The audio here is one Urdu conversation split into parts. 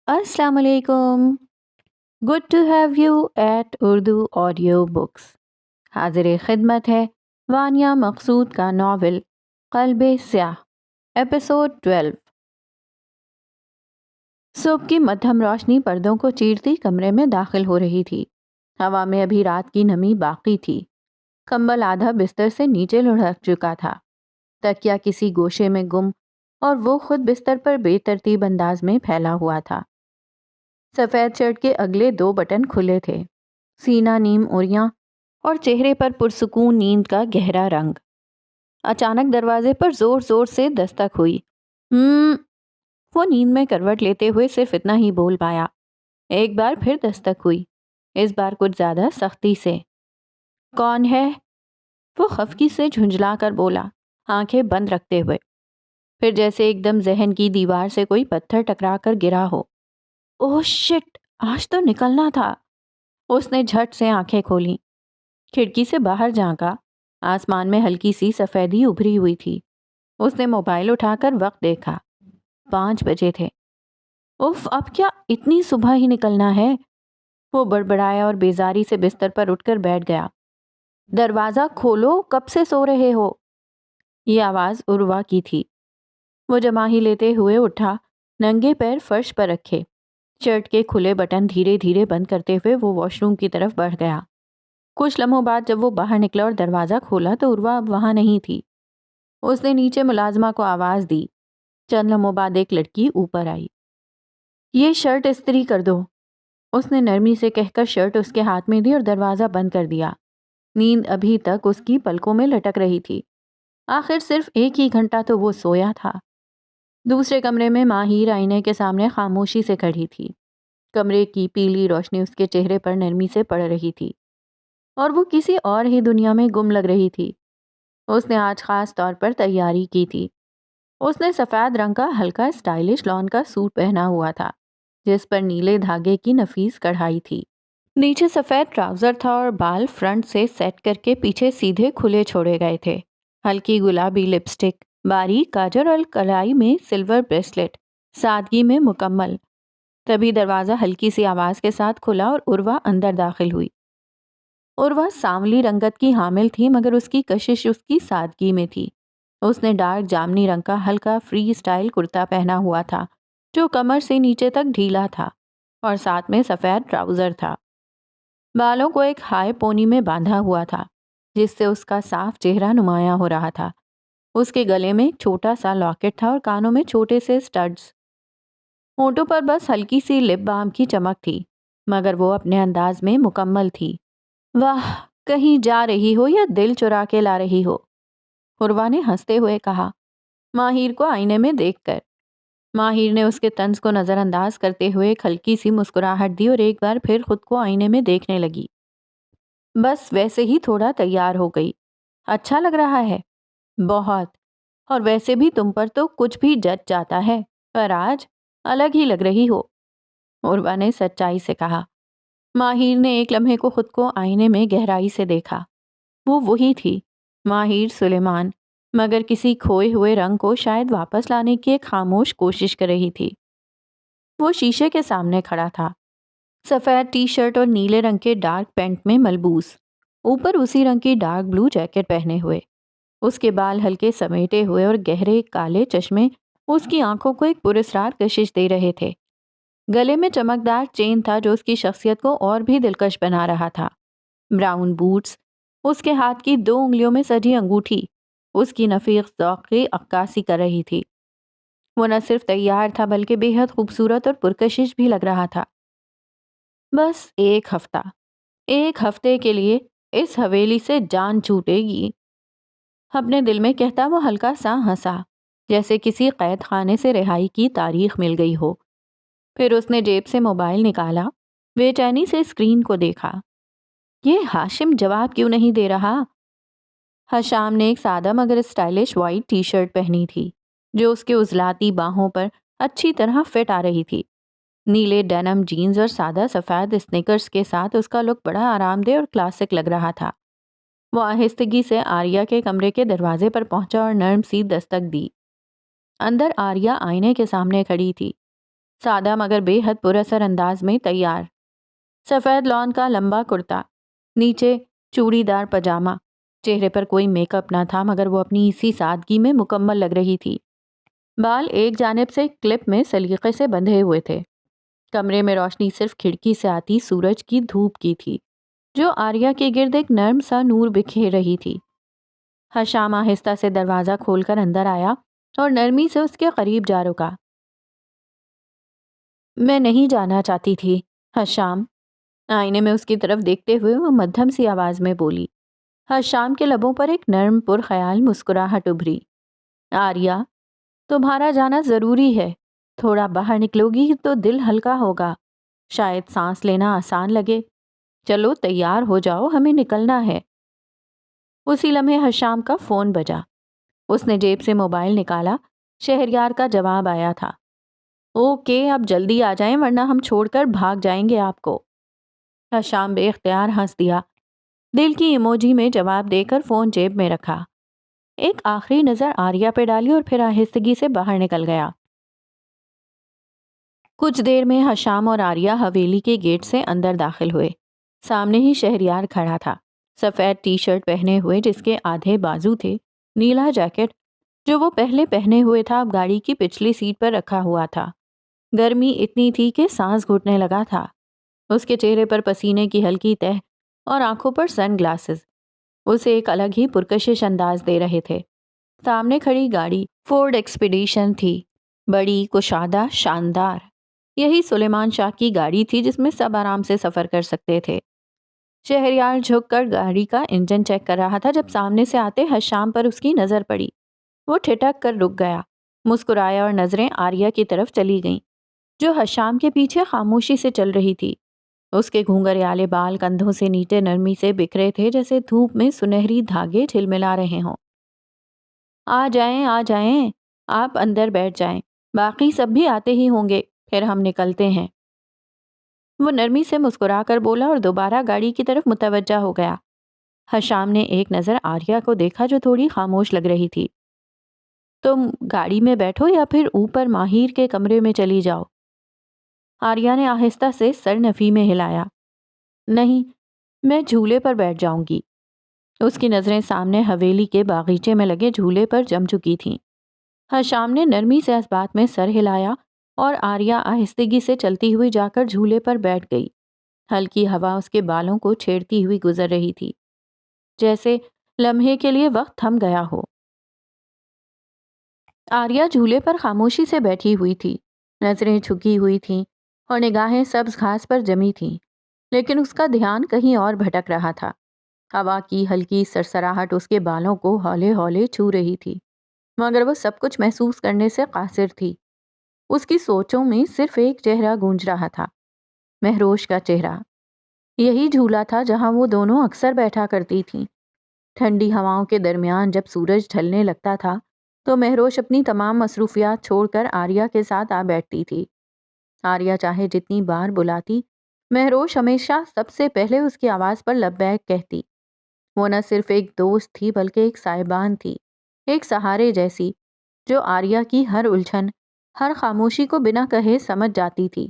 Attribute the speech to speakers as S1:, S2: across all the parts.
S1: السلام علیکم. Good to have you at Urdu audio books. حاضر خدمت ہے وانیہ مقصود کا ناول قلب سیاہ، ایپیسوڈ 12. صبح کی مدھم روشنی پردوں کو چیرتی کمرے میں داخل ہو رہی تھی. ہوا میں ابھی رات کی نمی باقی تھی. کمبل آدھا بستر سے نیچے لڑھک چکا تھا. تکیا کسی گوشے میں گم اور وہ خود بستر پر بے ترتیب انداز میں پھیلا ہوا تھا. سفید شرٹ کے اگلے 2 بٹن کھلے تھے. سینہ نیم اوریاں اور چہرے پر پرسکون نیند کا گہرا رنگ. اچانک دروازے پر زور زور سے دستک ہوئی. وہ نیند میں کروٹ لیتے ہوئے صرف اتنا ہی بول پایا. ایک بار پھر دستک ہوئی، اس بار کچھ زیادہ سختی سے. کون ہے؟ وہ خفگی سے جھنجھلا کر بولا، آنکھیں بند رکھتے ہوئے. پھر جیسے ایک دم ذہن کی دیوار سے کوئی پتھر ٹکرا کر گرا ہو. اوہ شٹ، آج تو نکلنا تھا. اس نے جھٹ سے آنکھیں کھولیں. کھڑکی سے باہر جھانکا. آسمان میں ہلکی سی سفیدی ابھری ہوئی تھی. اس نے موبائل اٹھا کر وقت دیکھا. 5 بجے تھے. اف، اب کیا اتنی صبح ہی نکلنا ہے؟ وہ بڑبڑایا اور بیزاری سے بستر پر اٹھ کر بیٹھ گیا. دروازہ کھولو، کب سے سو رہے ہو؟ یہ آواز عروہ کی تھی. وہ جماہی لیتے ہوئے اٹھا، ننگے پیر فرش پر رکھے. شرٹ کے کھلے بٹن دھیرے دھیرے بند کرتے ہوئے وہ واش روم کی طرف بڑھ گیا. کچھ لمحوں بعد جب وہ باہر نکلا اور دروازہ کھولا تو عروہ اب وہاں نہیں تھی. اس نے نیچے ملازمہ کو آواز دی. چند لمحوں بعد ایک لڑکی اوپر آئی. یہ شرٹ استری کر دو. اس نے نرمی سے کہہ کر شرٹ اس کے ہاتھ میں دی اور دروازہ بند کر دیا. نیند ابھی تک اس کی پلکوں میں لٹک رہی تھی. آخر صرف 1 ہی گھنٹہ تو وہ سویا تھا. دوسرے کمرے میں ماہیر آئینے کے سامنے خاموشی سے کھڑی تھی. کمرے کی پیلی روشنی اس کے چہرے پر نرمی سے پڑ رہی تھی اور وہ کسی اور ہی دنیا میں گم لگ رہی تھی. اس نے آج خاص طور پر تیاری کی تھی. اس نے سفید رنگ کا ہلکا اسٹائلش لان کا سوٹ پہنا ہوا تھا جس پر نیلے دھاگے کی نفیس کڑھائی تھی. نیچے سفید ٹراؤزر تھا اور بال فرنٹ سے سیٹ کر کے پیچھے سیدھے کھلے چھوڑے گئے تھے. ہلکی گلابی لپسٹک، باریک کاجل اور کلائی میں سلور بریسلٹ، سادگی میں مکمل. تبھی دروازہ ہلکی سی آواز کے ساتھ کھلا اور عروہ اندر داخل ہوئی. عروہ سانولی رنگت کی حامل تھی مگر اس کی کشش اس کی سادگی میں تھی. اس نے ڈارک جامنی رنگ کا ہلکا فری اسٹائل کرتا پہنا ہوا تھا جو کمر سے نیچے تک ڈھیلا تھا اور ساتھ میں سفید ٹراؤزر تھا. بالوں کو ایک ہائی پونی میں باندھا ہوا تھا جس سے اس کا صاف چہرہ نمایاں ہو رہا تھا. اس کے گلے میں ایک چھوٹا سا لاکٹ تھا اور کانوں میں چھوٹے سے سٹڈز. ہونٹوں پر بس ہلکی سی لپ بام کی چمک تھی مگر وہ اپنے انداز میں مکمل تھی. واہ، کہیں جا رہی ہو یا دل چرا کے لا رہی ہو؟ عروہ نے ہنستے ہوئے کہا، ماہر کو آئینے میں دیکھ کر. ماہر نے اس کے طنز کو نظر انداز کرتے ہوئے ایک ہلکی سی مسکراہٹ دی اور ایک بار پھر خود کو آئینے میں دیکھنے لگی. بس ویسے ہی تھوڑا تیار ہو گئی. اچھا لگ رہا ہے؟ بہت. اور ویسے بھی تم پر تو کچھ بھی جچ جاتا ہے پر آج الگ ہی لگ رہی ہو، عروہ نے سچائی سے کہا. ماہر نے ایک لمحے کو خود کو آئینے میں گہرائی سے دیکھا. وہ وہی تھی، ماہر سلیمان، مگر کسی کھوئے ہوئے رنگ کو شاید واپس لانے کی ایک خاموش کوشش کر رہی تھی. وہ شیشے کے سامنے کھڑا تھا، سفید ٹی شرٹ اور نیلے رنگ کے ڈارک پینٹ میں ملبوس، اوپر اسی رنگ کی ڈارک بلو جیکٹ پہنے ہوئے. اس کے بال ہلکے سمیٹے ہوئے اور گہرے کالے چشمے اس کی آنکھوں کو ایک پراسرار کشش دے رہے تھے. گلے میں چمکدار چین تھا جو اس کی شخصیت کو اور بھی دلکش بنا رہا تھا. براؤن بوٹس، اس کے ہاتھ کی 2 انگلیوں میں سجی انگوٹھی اس کی نفیس ذوق کی عکاسی کر رہی تھی. وہ نہ صرف تیار تھا بلکہ بے حد خوبصورت اور پرکشش بھی لگ رہا تھا. بس ایک ہفتے کے لیے اس حویلی سے جان چھوٹے گی. اپنے دل میں کہتا وہ ہلکا سا ہنسا جیسے کسی قید خانے سے رہائی کی تاریخ مل گئی ہو. پھر اس نے جیب سے موبائل نکالا، بے چینی سے اسکرین کو دیکھا. یہ ہاشم جواب کیوں نہیں دے رہا؟ حشام نے ایک سادہ مگر اسٹائلش وائٹ ٹی شرٹ پہنی تھی جو اس کے عضلاتی باہوں پر اچھی طرح فٹ آ رہی تھی. نیلے ڈینم جینز اور سادہ سفید اسنیکرز کے ساتھ اس کا لک بڑا آرام دہ اور کلاسک لگ رہا تھا. وہ آہستگی سے آریہ کے کمرے کے دروازے پر پہنچا اور نرم سی دستک دی. اندر آریہ آئینے کے سامنے کھڑی تھی. سادہ مگر بے حد پر اثر انداز میں تیار۔ سفید لان کا لمبا کرتا، نیچے چوڑی دار پاجامہ، چہرے پر کوئی میک اپ نہ تھا مگر وہ اپنی اسی سادگی میں مکمل لگ رہی تھی۔ بال ایک جانب سے کلپ میں سلیقے سے بندھے ہوئے تھے۔ کمرے میں روشنی صرف کھڑکی سے آتی سورج کی دھوپ کی تھی جو آریہ کے گرد ایک نرم سا نور بکھیر رہی تھی۔ حشام آہستہ سے دروازہ کھول کر اندر آیا اور نرمی سے اس کے قریب جا رکا۔ میں نہیں جانا چاہتی تھی حشام، آئینے میں اس کی طرف دیکھتے ہوئے وہ مدھم سی آواز میں بولی۔ حشام کے لبوں پر ایک نرم پر خیال مسکراہٹ ابھری۔ آریہ، تمہارا جانا ضروری ہے، تھوڑا باہر نکلو گی تو دل ہلکا ہوگا، شاید سانس لینا آسان لگے۔ چلو تیار ہو جاؤ، ہمیں نکلنا ہے۔ اسی لمحے حشام کا فون بجا۔ اس نے جیب سے موبائل نکالا، شہریار کا جواب آیا تھا۔ اوکے، اب جلدی آ جائیں ورنہ ہم چھوڑ کر بھاگ جائیں گے آپ کو۔ حشام بے اختیار ہنس دیا، دل کی ایموجی میں جواب دے کر فون جیب میں رکھا۔ ایک آخری نظر آریہ پہ ڈالی اور پھر آہستگی سے باہر نکل گیا۔ کچھ دیر میں حشام اور آریہ حویلی کے گیٹ سے اندر داخل ہوئے۔ سامنے ہی شہریار کھڑا تھا، سفید ٹی شرٹ پہنے ہوئے جس کے آدھے بازو تھے، نیلا جیکٹ جو وہ پہلے پہنے ہوئے تھا اب گاڑی کی پچھلی سیٹ پر رکھا ہوا تھا۔ گرمی اتنی تھی کہ سانس گھٹنے لگا تھا۔ اس کے چہرے پر پسینے کی ہلکی تہ اور آنکھوں پر سن گلاسز اسے ایک الگ ہی پرکشش انداز دے رہے تھے۔ سامنے کھڑی گاڑی فورڈ ایکسپیڈیشن تھی، بڑی، کشادہ، شاندار۔ یہی سلیمان شاہ کی گاڑی تھی جس میں سب آرام سے سفر کر سکتے تھے۔ شہریار جھک کر گاڑی کا انجن چیک کر رہا تھا جب سامنے سے آتے حشام پر اس کی نظر پڑی۔ وہ ٹھٹک کر رک گیا، مسکرایا اور نظریں آریہ کی طرف چلی گئیں جو حشام کے پیچھے خاموشی سے چل رہی تھی۔ اس کے گھونگھریالے بال کندھوں سے نیچے نرمی سے بکھرے تھے جیسے دھوپ میں سنہری دھاگے جھلملا رہے ہوں۔ آ جائیں، آپ اندر بیٹھ جائیں، باقی سب بھی آتے ہی ہوں گے، پھر ہم نکلتے ہیں۔ وہ نرمی سے مسکرا کر بولا اور دوبارہ گاڑی کی طرف متوجہ ہو گیا۔ حشام نے ایک نظر آریہ کو دیکھا جو تھوڑی خاموش لگ رہی تھی۔ تم گاڑی میں بیٹھو یا پھر اوپر ماہر کے کمرے میں چلی جاؤ؟ آریہ نے آہستہ سے سر نفی میں ہلایا۔ نہیں، میں جھولے پر بیٹھ جاؤں گی۔ اس کی نظریں سامنے حویلی کے باغیچے میں لگے جھولے پر جم چکی تھیں۔ حشام نے نرمی سے اس بات میں سر ہلایا اور آریہ آہستگی سے چلتی ہوئی جا کر جھولے پر بیٹھ گئی۔ ہلکی ہوا اس کے بالوں کو چھیڑتی ہوئی گزر رہی تھی، جیسے لمحے کے لیے وقت تھم گیا ہو۔ آریہ جھولے پر خاموشی سے بیٹھی ہوئی تھی، نظریں جھکی ہوئی تھیں اور نگاہیں سبز گھاس پر جمی تھیں، لیکن اس کا دھیان کہیں اور بھٹک رہا تھا۔ ہوا کی ہلکی سرسراہٹ اس کے بالوں کو ہولے ہولے چھو رہی تھی، مگر وہ سب کچھ محسوس کرنے سے قاصر تھی۔ اس کی سوچوں میں صرف ایک چہرہ گونج رہا تھا، مہروش کا چہرہ۔ یہی جھولا تھا جہاں وہ دونوں اکثر بیٹھا کرتی تھیں۔ ٹھنڈی ہواؤں کے درمیان جب سورج ڈھلنے لگتا تھا تو مہروش اپنی تمام مصروفیات چھوڑ کر آریہ کے ساتھ آ بیٹھتی تھی۔ آریہ چاہے جتنی بار بلاتی، مہروش ہمیشہ سب سے پہلے اس کی آواز پر لبیک کہتی۔ وہ نہ صرف ایک دوست تھی بلکہ ایک صاحبان تھی، ایک سہارے جیسی جو آریہ کی ہر الجھن، ہر خاموشی کو بنا کہے سمجھ جاتی تھی۔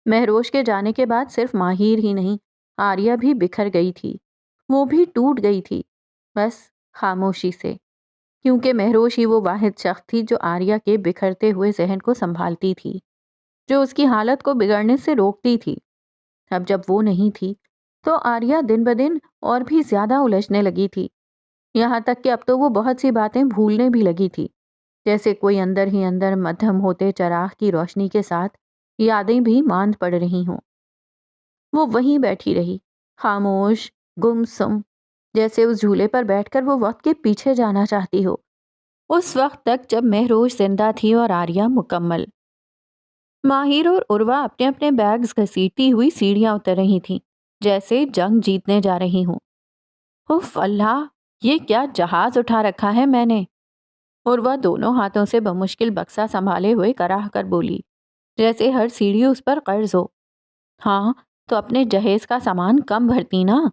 S1: مہروش کے جانے کے بعد صرف ماہر ہی نہیں، آریہ بھی بکھر گئی تھی، وہ بھی ٹوٹ گئی تھی، بس خاموشی سے، کیونکہ مہروش ہی وہ واحد شخص تھی جو آریہ کے بکھرتے ہوئے ذہن کو سنبھالتی تھی، جو اس کی حالت کو بگڑنے سے روکتی تھی۔ اب جب وہ نہیں تھی تو آریہ دن بدن اور بھی زیادہ الجھنے لگی تھی، یہاں تک کہ اب تو وہ بہت سی باتیں بھولنے بھی لگی تھی، جیسے کوئی اندر ہی اندر مدھم ہوتے چراغ کی روشنی کے ساتھ یادیں بھی ماند پڑ رہی ہوں۔ وہ وہیں بیٹھی رہی، خاموش، گمسم، جیسے اس جھولے پر بیٹھ کر وہ وقت کے پیچھے جانا چاہتی ہو، اس وقت تک جب مہروش زندہ تھی اور آریہ مکمل۔ ماہر اور عروہ اپنے اپنے بیگز گھسیٹتی ہوئی سیڑھیاں اتر رہی تھیں، جیسے جنگ جیتنے جا رہی ہوں۔ اف اللہ، یہ کیا جہاز اٹھا رکھا ہے میں نے؟ عروہ دونوں ہاتھوں سے بمشکل بکسا سنبھالے ہوئے کراہ کر بولی، جیسے ہر سیڑھی اس پر قرض ہو۔ ہاں تو اپنے جہیز کا سامان کم بھرتی نا۔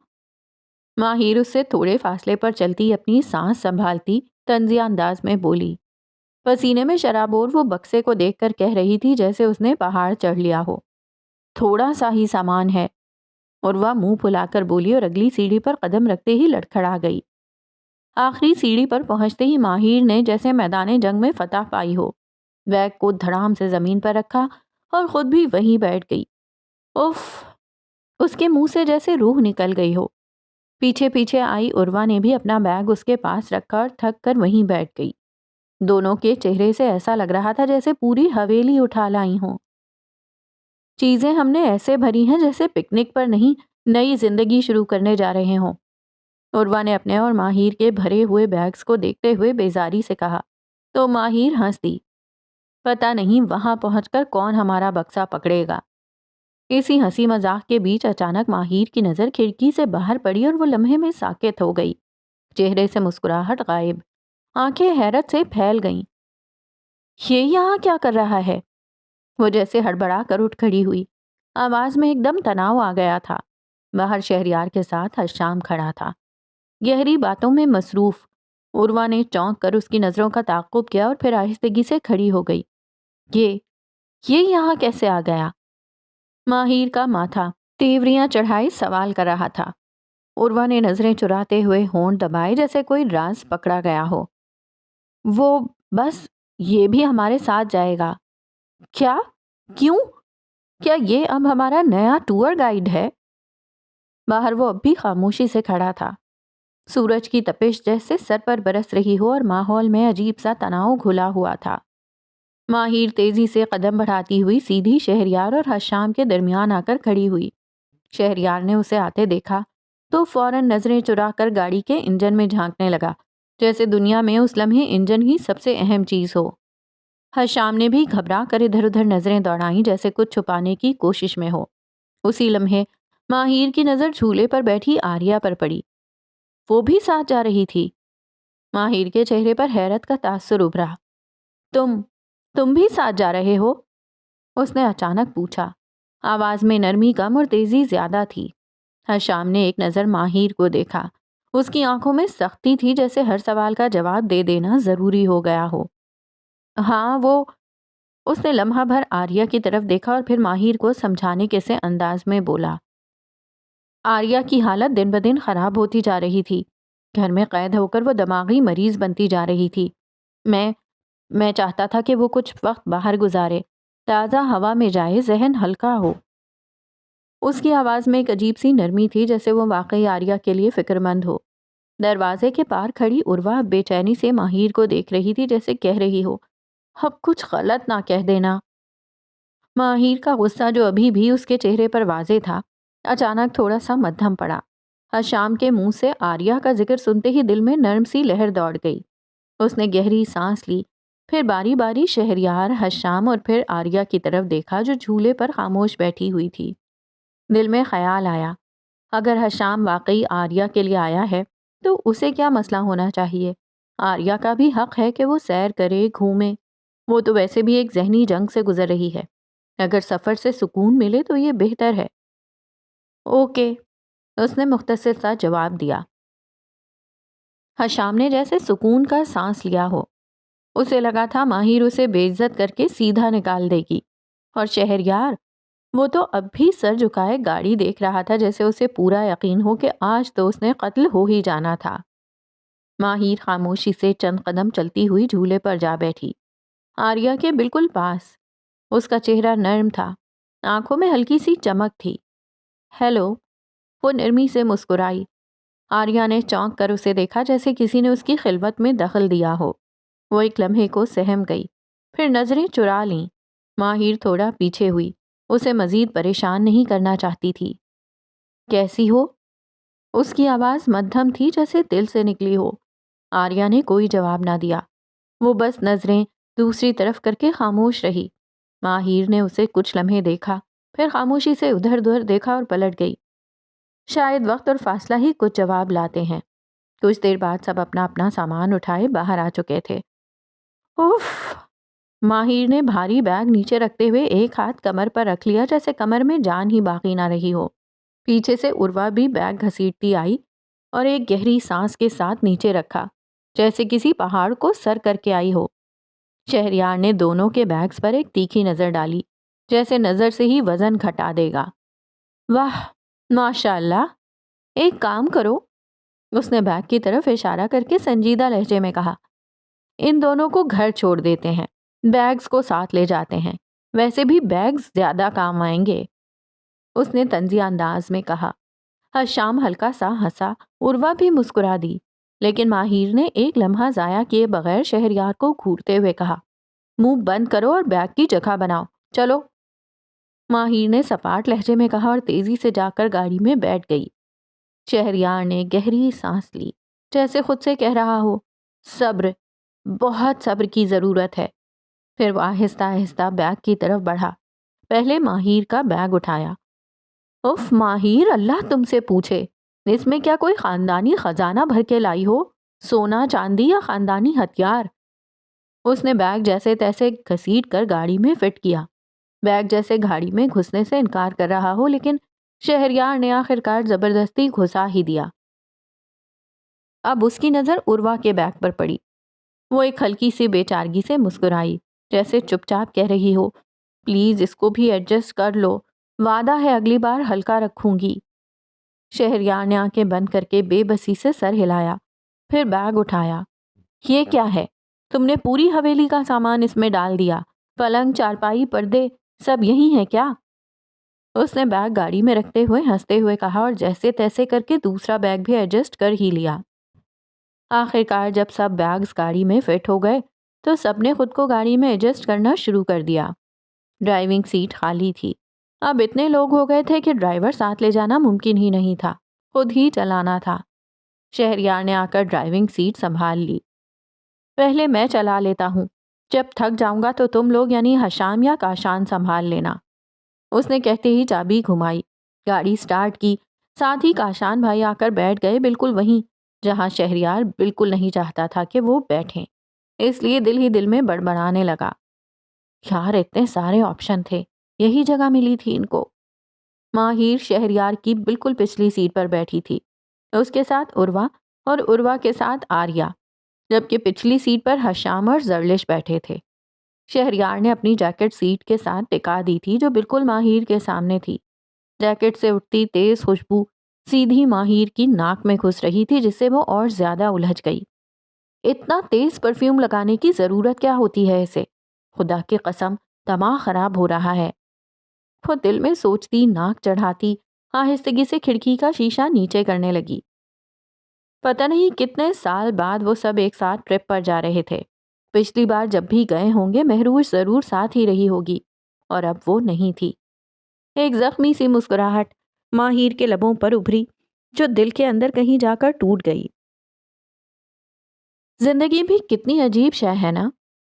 S1: ماہر اس سے تھوڑے فاصلے پر چلتی اپنی سانس سنبھالتی طنزیہ انداز میں بولی۔ پسینے میں شرابور وہ بکسے کو دیکھ کر کہہ رہی تھی جیسے اس نے پہاڑ چڑھ لیا ہو۔ تھوڑا سا ہی سامان ہے، اور وہ منہ پھلا کر بولی اور اگلی سیڑھی پر قدم رکھتے ہی لڑکھڑا گئی۔ آخری سیڑھی پر پہنچتے ہی ماہر نے جیسے میدان جنگ میں فتح پائی ہو، بیگ کو دھڑام سے زمین پر رکھا اور خود بھی وہیں بیٹھ گئی۔ اف! اس کے منہ سے جیسے روح نکل گئی ہو۔ پیچھے پیچھے آئی عروہ نے بھی اپنا بیگ اس کے پاس رکھا اور تھک کر وہیں بیٹھ گئی۔ دونوں کے چہرے سے ایسا لگ رہا تھا جیسے پوری حویلی اٹھا لائی ہوں۔ چیزیں ہم نے ایسے بھری ہیں جیسے پکنک پر نہیں، نئی زندگی شروع کرنے جا رہے ہوں۔ عروہ نے اپنے اور ماہر کے بھرے ہوئے بیگز کو دیکھتے ہوئے بیزاری سے کہا تو ماہر ہنس دی۔ پتہ نہیں وہاں پہنچ کر کون ہمارا بکسا پکڑے گا۔ اسی ہنسی مذاق کے بیچ اچانک ماہر کی نظر کھڑکی سے باہر پڑی اور وہ لمحے میں ساکت ہو گئی۔ چہرے سے مسکراہٹ غائب، آنکھیں حیرت سے پھیل گئیں۔ یہ یہاں کیا کر رہا ہے؟ وہ جیسے ہڑبڑا کر اٹھ کھڑی ہوئی۔ آواز میں ایک دم تناؤ آ گیا تھا۔ باہر شہریار کے ساتھ حشام کھڑا تھا، گہری باتوں میں مصروف۔ عروہ نے چونک کر اس کی نظروں کا تعاقب کیا اور پھر آہستگی سے کھڑی ہو گئی۔ یہ یہاں کیسے آ گیا؟ ماہر کا ماتھا تیوریاں چڑھائے سوال کر رہا تھا۔ عروہ نے نظریں چراتے ہوئے ہونٹ دبائے جیسے کوئی راز پکڑا گیا ہو۔ وہ بس یہ بھی ہمارے ساتھ جائے گا۔ کیا؟ کیوں؟ کیا یہ اب ہمارا نیا ٹور گائیڈ ہے؟ باہر وہ اب بھی خاموشی سے کھڑا تھا۔ سورج کی تپش جیسے سر پر برس رہی ہو اور ماحول میں عجیب سا تناؤ گھلا ہوا تھا۔ ماہر تیزی سے قدم بڑھاتی ہوئی سیدھی شہریار اور حشام کے درمیان آ کر کھڑی ہوئی۔ شہریار نے اسے آتے دیکھا تو فوراً نظریں چرا کر گاڑی کے انجن میں جھانکنے لگا، جیسے دنیا میں اس لمحے انجن ہی سب سے اہم چیز ہو۔ حشام نے بھی گھبرا کر ادھر ادھر نظریں دوڑائیں جیسے کچھ چھپانے کی کوشش میں ہو۔ اسی لمحے ماہر کی نظر جھولے پر بیٹھی آریہ پر پڑی۔ وہ بھی ساتھ جا رہی تھی۔ ماہر کے چہرے پر حیرت کا تاثر ابھرا۔ تم بھی ساتھ جا رہے ہو؟ اس نے اچانک پوچھا۔ آواز میں نرمی کم اور تیزی زیادہ تھی۔ حشام نے ایک نظر ماہر کو دیکھا۔ اس کی آنکھوں میں سختی تھی جیسے ہر سوال کا جواب دے دینا ضروری ہو گیا ہو۔ ہاں وہ… اس نے لمحہ بھر آریہ کی طرف دیکھا اور پھر ماہر کو سمجھانے کے سے انداز میں بولا۔ آریہ کی حالت دن بدن خراب ہوتی جا رہی تھی۔ گھر میں قید ہو کر وہ دماغی مریض بنتی جا رہی تھی۔ میں چاہتا تھا کہ وہ کچھ وقت باہر گزارے، تازہ ہوا میں جائے، ذہن ہلکا ہو۔ اس کی آواز میں ایک عجیب سی نرمی تھی جیسے وہ واقعی آریہ کے لیے فکر مند ہو۔ دروازے کے پار کھڑی عروہ بے چینی سے ماہر کو دیکھ رہی تھی جیسے کہہ رہی ہو، اب کچھ غلط نہ کہہ دینا۔ ماہر کا غصہ جو ابھی بھی اس کے چہرے پر واضح تھا، اچانک تھوڑا سا مدھم پڑا۔ حشام کے منہ سے آریہ کا ذکر سنتے ہی دل میں نرم سی لہر دوڑ گئی۔ اس نے گہری سانس لی، پھر باری باری شہریار، حشام اور پھر آریہ کی طرف دیکھا جو جھولے پر خاموش بیٹھی ہوئی تھی۔ دل میں خیال آیا، اگر حشام واقعی آریہ کے لیے آیا ہے تو اسے کیا مسئلہ ہونا چاہیے؟ آریہ کا بھی حق ہے کہ وہ سیر کرے، گھومے۔ وہ تو ویسے بھی ایک ذہنی جنگ سے گزر رہی ہے۔ اگر سفر سے سکون ملے تو یہ بہتر ہے۔ اوکے، اس نے مختصر سا جواب دیا۔ حشام نے جیسے سکون کا سانس لیا ہو۔ اسے لگا تھا ماہر اسے بے عزت کر کے سیدھا نکال دے گی، اور شہریار، وہ تو اب بھی سر جھکائے گاڑی دیکھ رہا تھا جیسے اسے پورا یقین ہو کہ آج تو اس نے قتل ہو ہی جانا تھا۔ ماہر خاموشی سے چند قدم چلتی ہوئی جھولے پر جا بیٹھی، آریہ کے بالکل پاس۔ اس کا چہرہ نرم تھا، آنکھوں میں ہلکی سی چمک تھی۔ ہیلو، وہ نرمی سے مسکرائی۔ آریہ نے چونک کر اسے دیکھا جیسے کسی نے اس کی خلوت میں دخل دیا ہو۔ وہ ایک لمحے کو سہم گئی، پھر نظریں چرا لیں۔ ماہر تھوڑا پیچھے ہوئی، اسے مزید پریشان نہیں کرنا چاہتی تھی۔ کیسی ہو؟ اس کی آواز مدھم تھی جیسے دل سے نکلی ہو۔ آریہ نے کوئی جواب نہ دیا، وہ بس نظریں دوسری طرف کر کے خاموش رہی۔ ماہر نے اسے کچھ لمحے دیکھا، پھر خاموشی سے ادھر ادھر دیکھا اور پلٹ گئی۔ شاید وقت اور فاصلہ ہی کچھ جواب لاتے ہیں۔ کچھ دیر بعد سب اپنا اپنا سامان اٹھائے باہر آ چکے تھے۔ اف! ماہر نے بھاری بیگ نیچے رکھتے ہوئے ایک ہاتھ کمر پر رکھ لیا جیسے کمر میں جان ہی باقی نہ رہی ہو۔ پیچھے سے عروہ بھی بیگ گھسیٹتی آئی اور ایک گہری سانس کے ساتھ نیچے رکھا، جیسے کسی پہاڑ کو سر کر کے آئی ہو۔ شہریار نے دونوں کے بیگز پر ایک تیکھی نظر ڈالی، جیسے نظر سے ہی وزن گھٹا دے گا۔ واہ، ماشاء اللہ، ایک کام کرو، اس نے بیگ کی طرف اشارہ کر کے سنجیدہ لہجے میں کہا، ان دونوں کو گھر چھوڑ دیتے ہیں، بیگز کو ساتھ لے جاتے ہیں، ویسے بھی بیگز زیادہ کام آئیں گے، اس نے طنزی انداز میں کہا۔ حشام ہلکا سا ہنسا، عروہ بھی مسکرا دی، لیکن ماہر نے ایک لمحہ ضائع کیے بغیر شہریار کو گھورتے ہوئے کہا، منہ بند کرو اور بیگ کی جگہ بناؤ، چلو۔ ماہر نے سپاٹ لہجے میں کہا اور تیزی سے جا کر گاڑی میں بیٹھ گئی۔ شہریار نے گہری سانس لی، جیسے خود سے کہہ رہا ہو، صبر، بہت صبر کی ضرورت ہے۔ پھر وہ آہستہ آہستہ بیگ کی طرف بڑھا، پہلے ماہر کا بیگ اٹھایا۔ اف ماہر، اللہ تم سے پوچھے، اس میں کیا کوئی خاندانی خزانہ بھر کے لائی ہو، سونا چاندی یا خاندانی ہتھیار؟ اس نے بیگ جیسے تیسے گھسیٹ کر گاڑی میں فٹ کیا، بیگ جیسے گاڑی میں گھسنے سے انکار کر رہا ہو، لیکن شہریار نے آخرکار زبردستی گھسا ہی دیا۔ اب اس کی نظر عروہ کے بیگ پر پڑی۔ وہ ایک ہلکی سی بے چارگی سے مسکرائی، جیسے چپ چاپ کہہ رہی ہو، پلیز اس کو بھی ایڈجسٹ کر لو، وعدہ ہے اگلی بار ہلکا رکھوں گی۔ شہریار نے آنکھیں بند کر کے بے بسی سے سر ہلایا، پھر بیگ اٹھایا۔ یہ کیا ہے؟ تم نے پوری حویلی کا سامان اس میں ڈال دیا، پلنگ، چارپائی، پردے، سب یہی ہیں کیا؟ اس نے بیگ گاڑی میں رکھتے ہوئے ہنستے ہوئے کہا اور جیسے تیسے کر کے دوسرا بیگ بھی ایڈجسٹ کر ہی لیا۔ آخرکار جب سب بیگز گاڑی میں فٹ ہو گئے تو سب نے خود کو گاڑی میں ایڈجسٹ کرنا شروع کر دیا۔ ڈرائیونگ سیٹ خالی تھی، اب اتنے لوگ ہو گئے تھے کہ ڈرائیور ساتھ لے جانا ممکن ہی نہیں تھا، خود ہی چلانا تھا۔ شہریار نے آ کر ڈرائیونگ سیٹ سنبھال لی۔ پہلے میں چلا لیتا ہوں، جب تھک جاؤں گا تو تم لوگ یعنی حشام یا کاشان سنبھال لینا، اس نے کہتے ہی چابی گھمائی، گاڑی سٹارٹ کی، ساتھ ہی کاشان بھائی آ کر بیٹھ گئے، بالکل وہیں جہاں شہریار بالکل نہیں چاہتا تھا کہ وہ بیٹھیں، اس لیے دل ہی دل میں بڑبڑانے لگا، یار اتنے سارے آپشن تھے، یہی جگہ ملی تھی ان کو۔ ماہر شہریار کی بالکل پچھلی سیٹ پر بیٹھی تھی، اس کے ساتھ عروہ اور عروہ کے ساتھ آریہ، جبکہ پچھلی سیٹ پر حشام اور زرلش بیٹھے تھے۔ شہریار نے اپنی جیکٹ سیٹ کے ساتھ ٹکا دی تھی جو بالکل ماہر کے سامنے تھی۔ جیکٹ سے اٹھتی تیز خوشبو سیدھی ماہر کی ناک میں گھس رہی تھی، جس سے وہ اور زیادہ الجھ گئی۔ اتنا تیز پرفیوم لگانے کی ضرورت کیا ہوتی ہے اسے؟ خدا کی قسم، دماغ خراب ہو رہا ہے۔ وہ دل میں سوچتی، ناک چڑھاتی، آہستگی سے کھڑکی کا شیشہ نیچے کرنے لگی۔ پتہ نہیں کتنے سال بعد وہ سب ایک ساتھ ٹرپ پر جا رہے تھے۔ پچھلی بار جب بھی گئے ہوں گے مہروش ضرور ساتھ ہی رہی ہوگی، اور اب وہ نہیں تھی۔ ایک زخمی سی مسکراہٹ ماہر کے لبوں پر ابھری جو دل کے اندر کہیں جا کر ٹوٹ گئی۔ زندگی بھی کتنی عجیب شے ہے نا،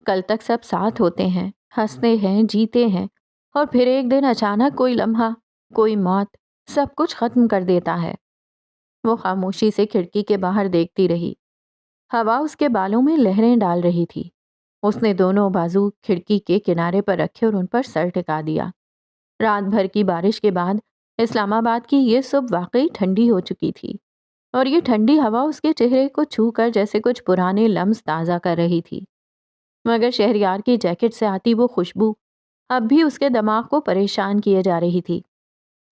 S1: کل تک سب ساتھ ہوتے ہیں، ہنستے ہیں، جیتے ہیں، اور پھر ایک دن اچانک کوئی لمحہ، کوئی موت سب کچھ ختم کر دیتا ہے۔ وہ خاموشی سے کھڑکی کے باہر دیکھتی رہی۔ ہوا اس کے بالوں میں لہریں ڈال رہی تھی۔ اس نے دونوں بازو کھڑکی کے کنارے پر رکھے اور ان پر سر ٹکا دیا۔ رات بھر کی بارش کے بعد اسلام آباد کی یہ صبح واقعی ٹھنڈی ہو چکی تھی، اور یہ ٹھنڈی ہوا اس کے چہرے کو چھو کر جیسے کچھ پرانے لمس تازہ کر رہی تھی، مگر شہریار کی جیکٹ سے آتی وہ خوشبو اب بھی اس کے دماغ کو پریشان کیے جا رہی تھی۔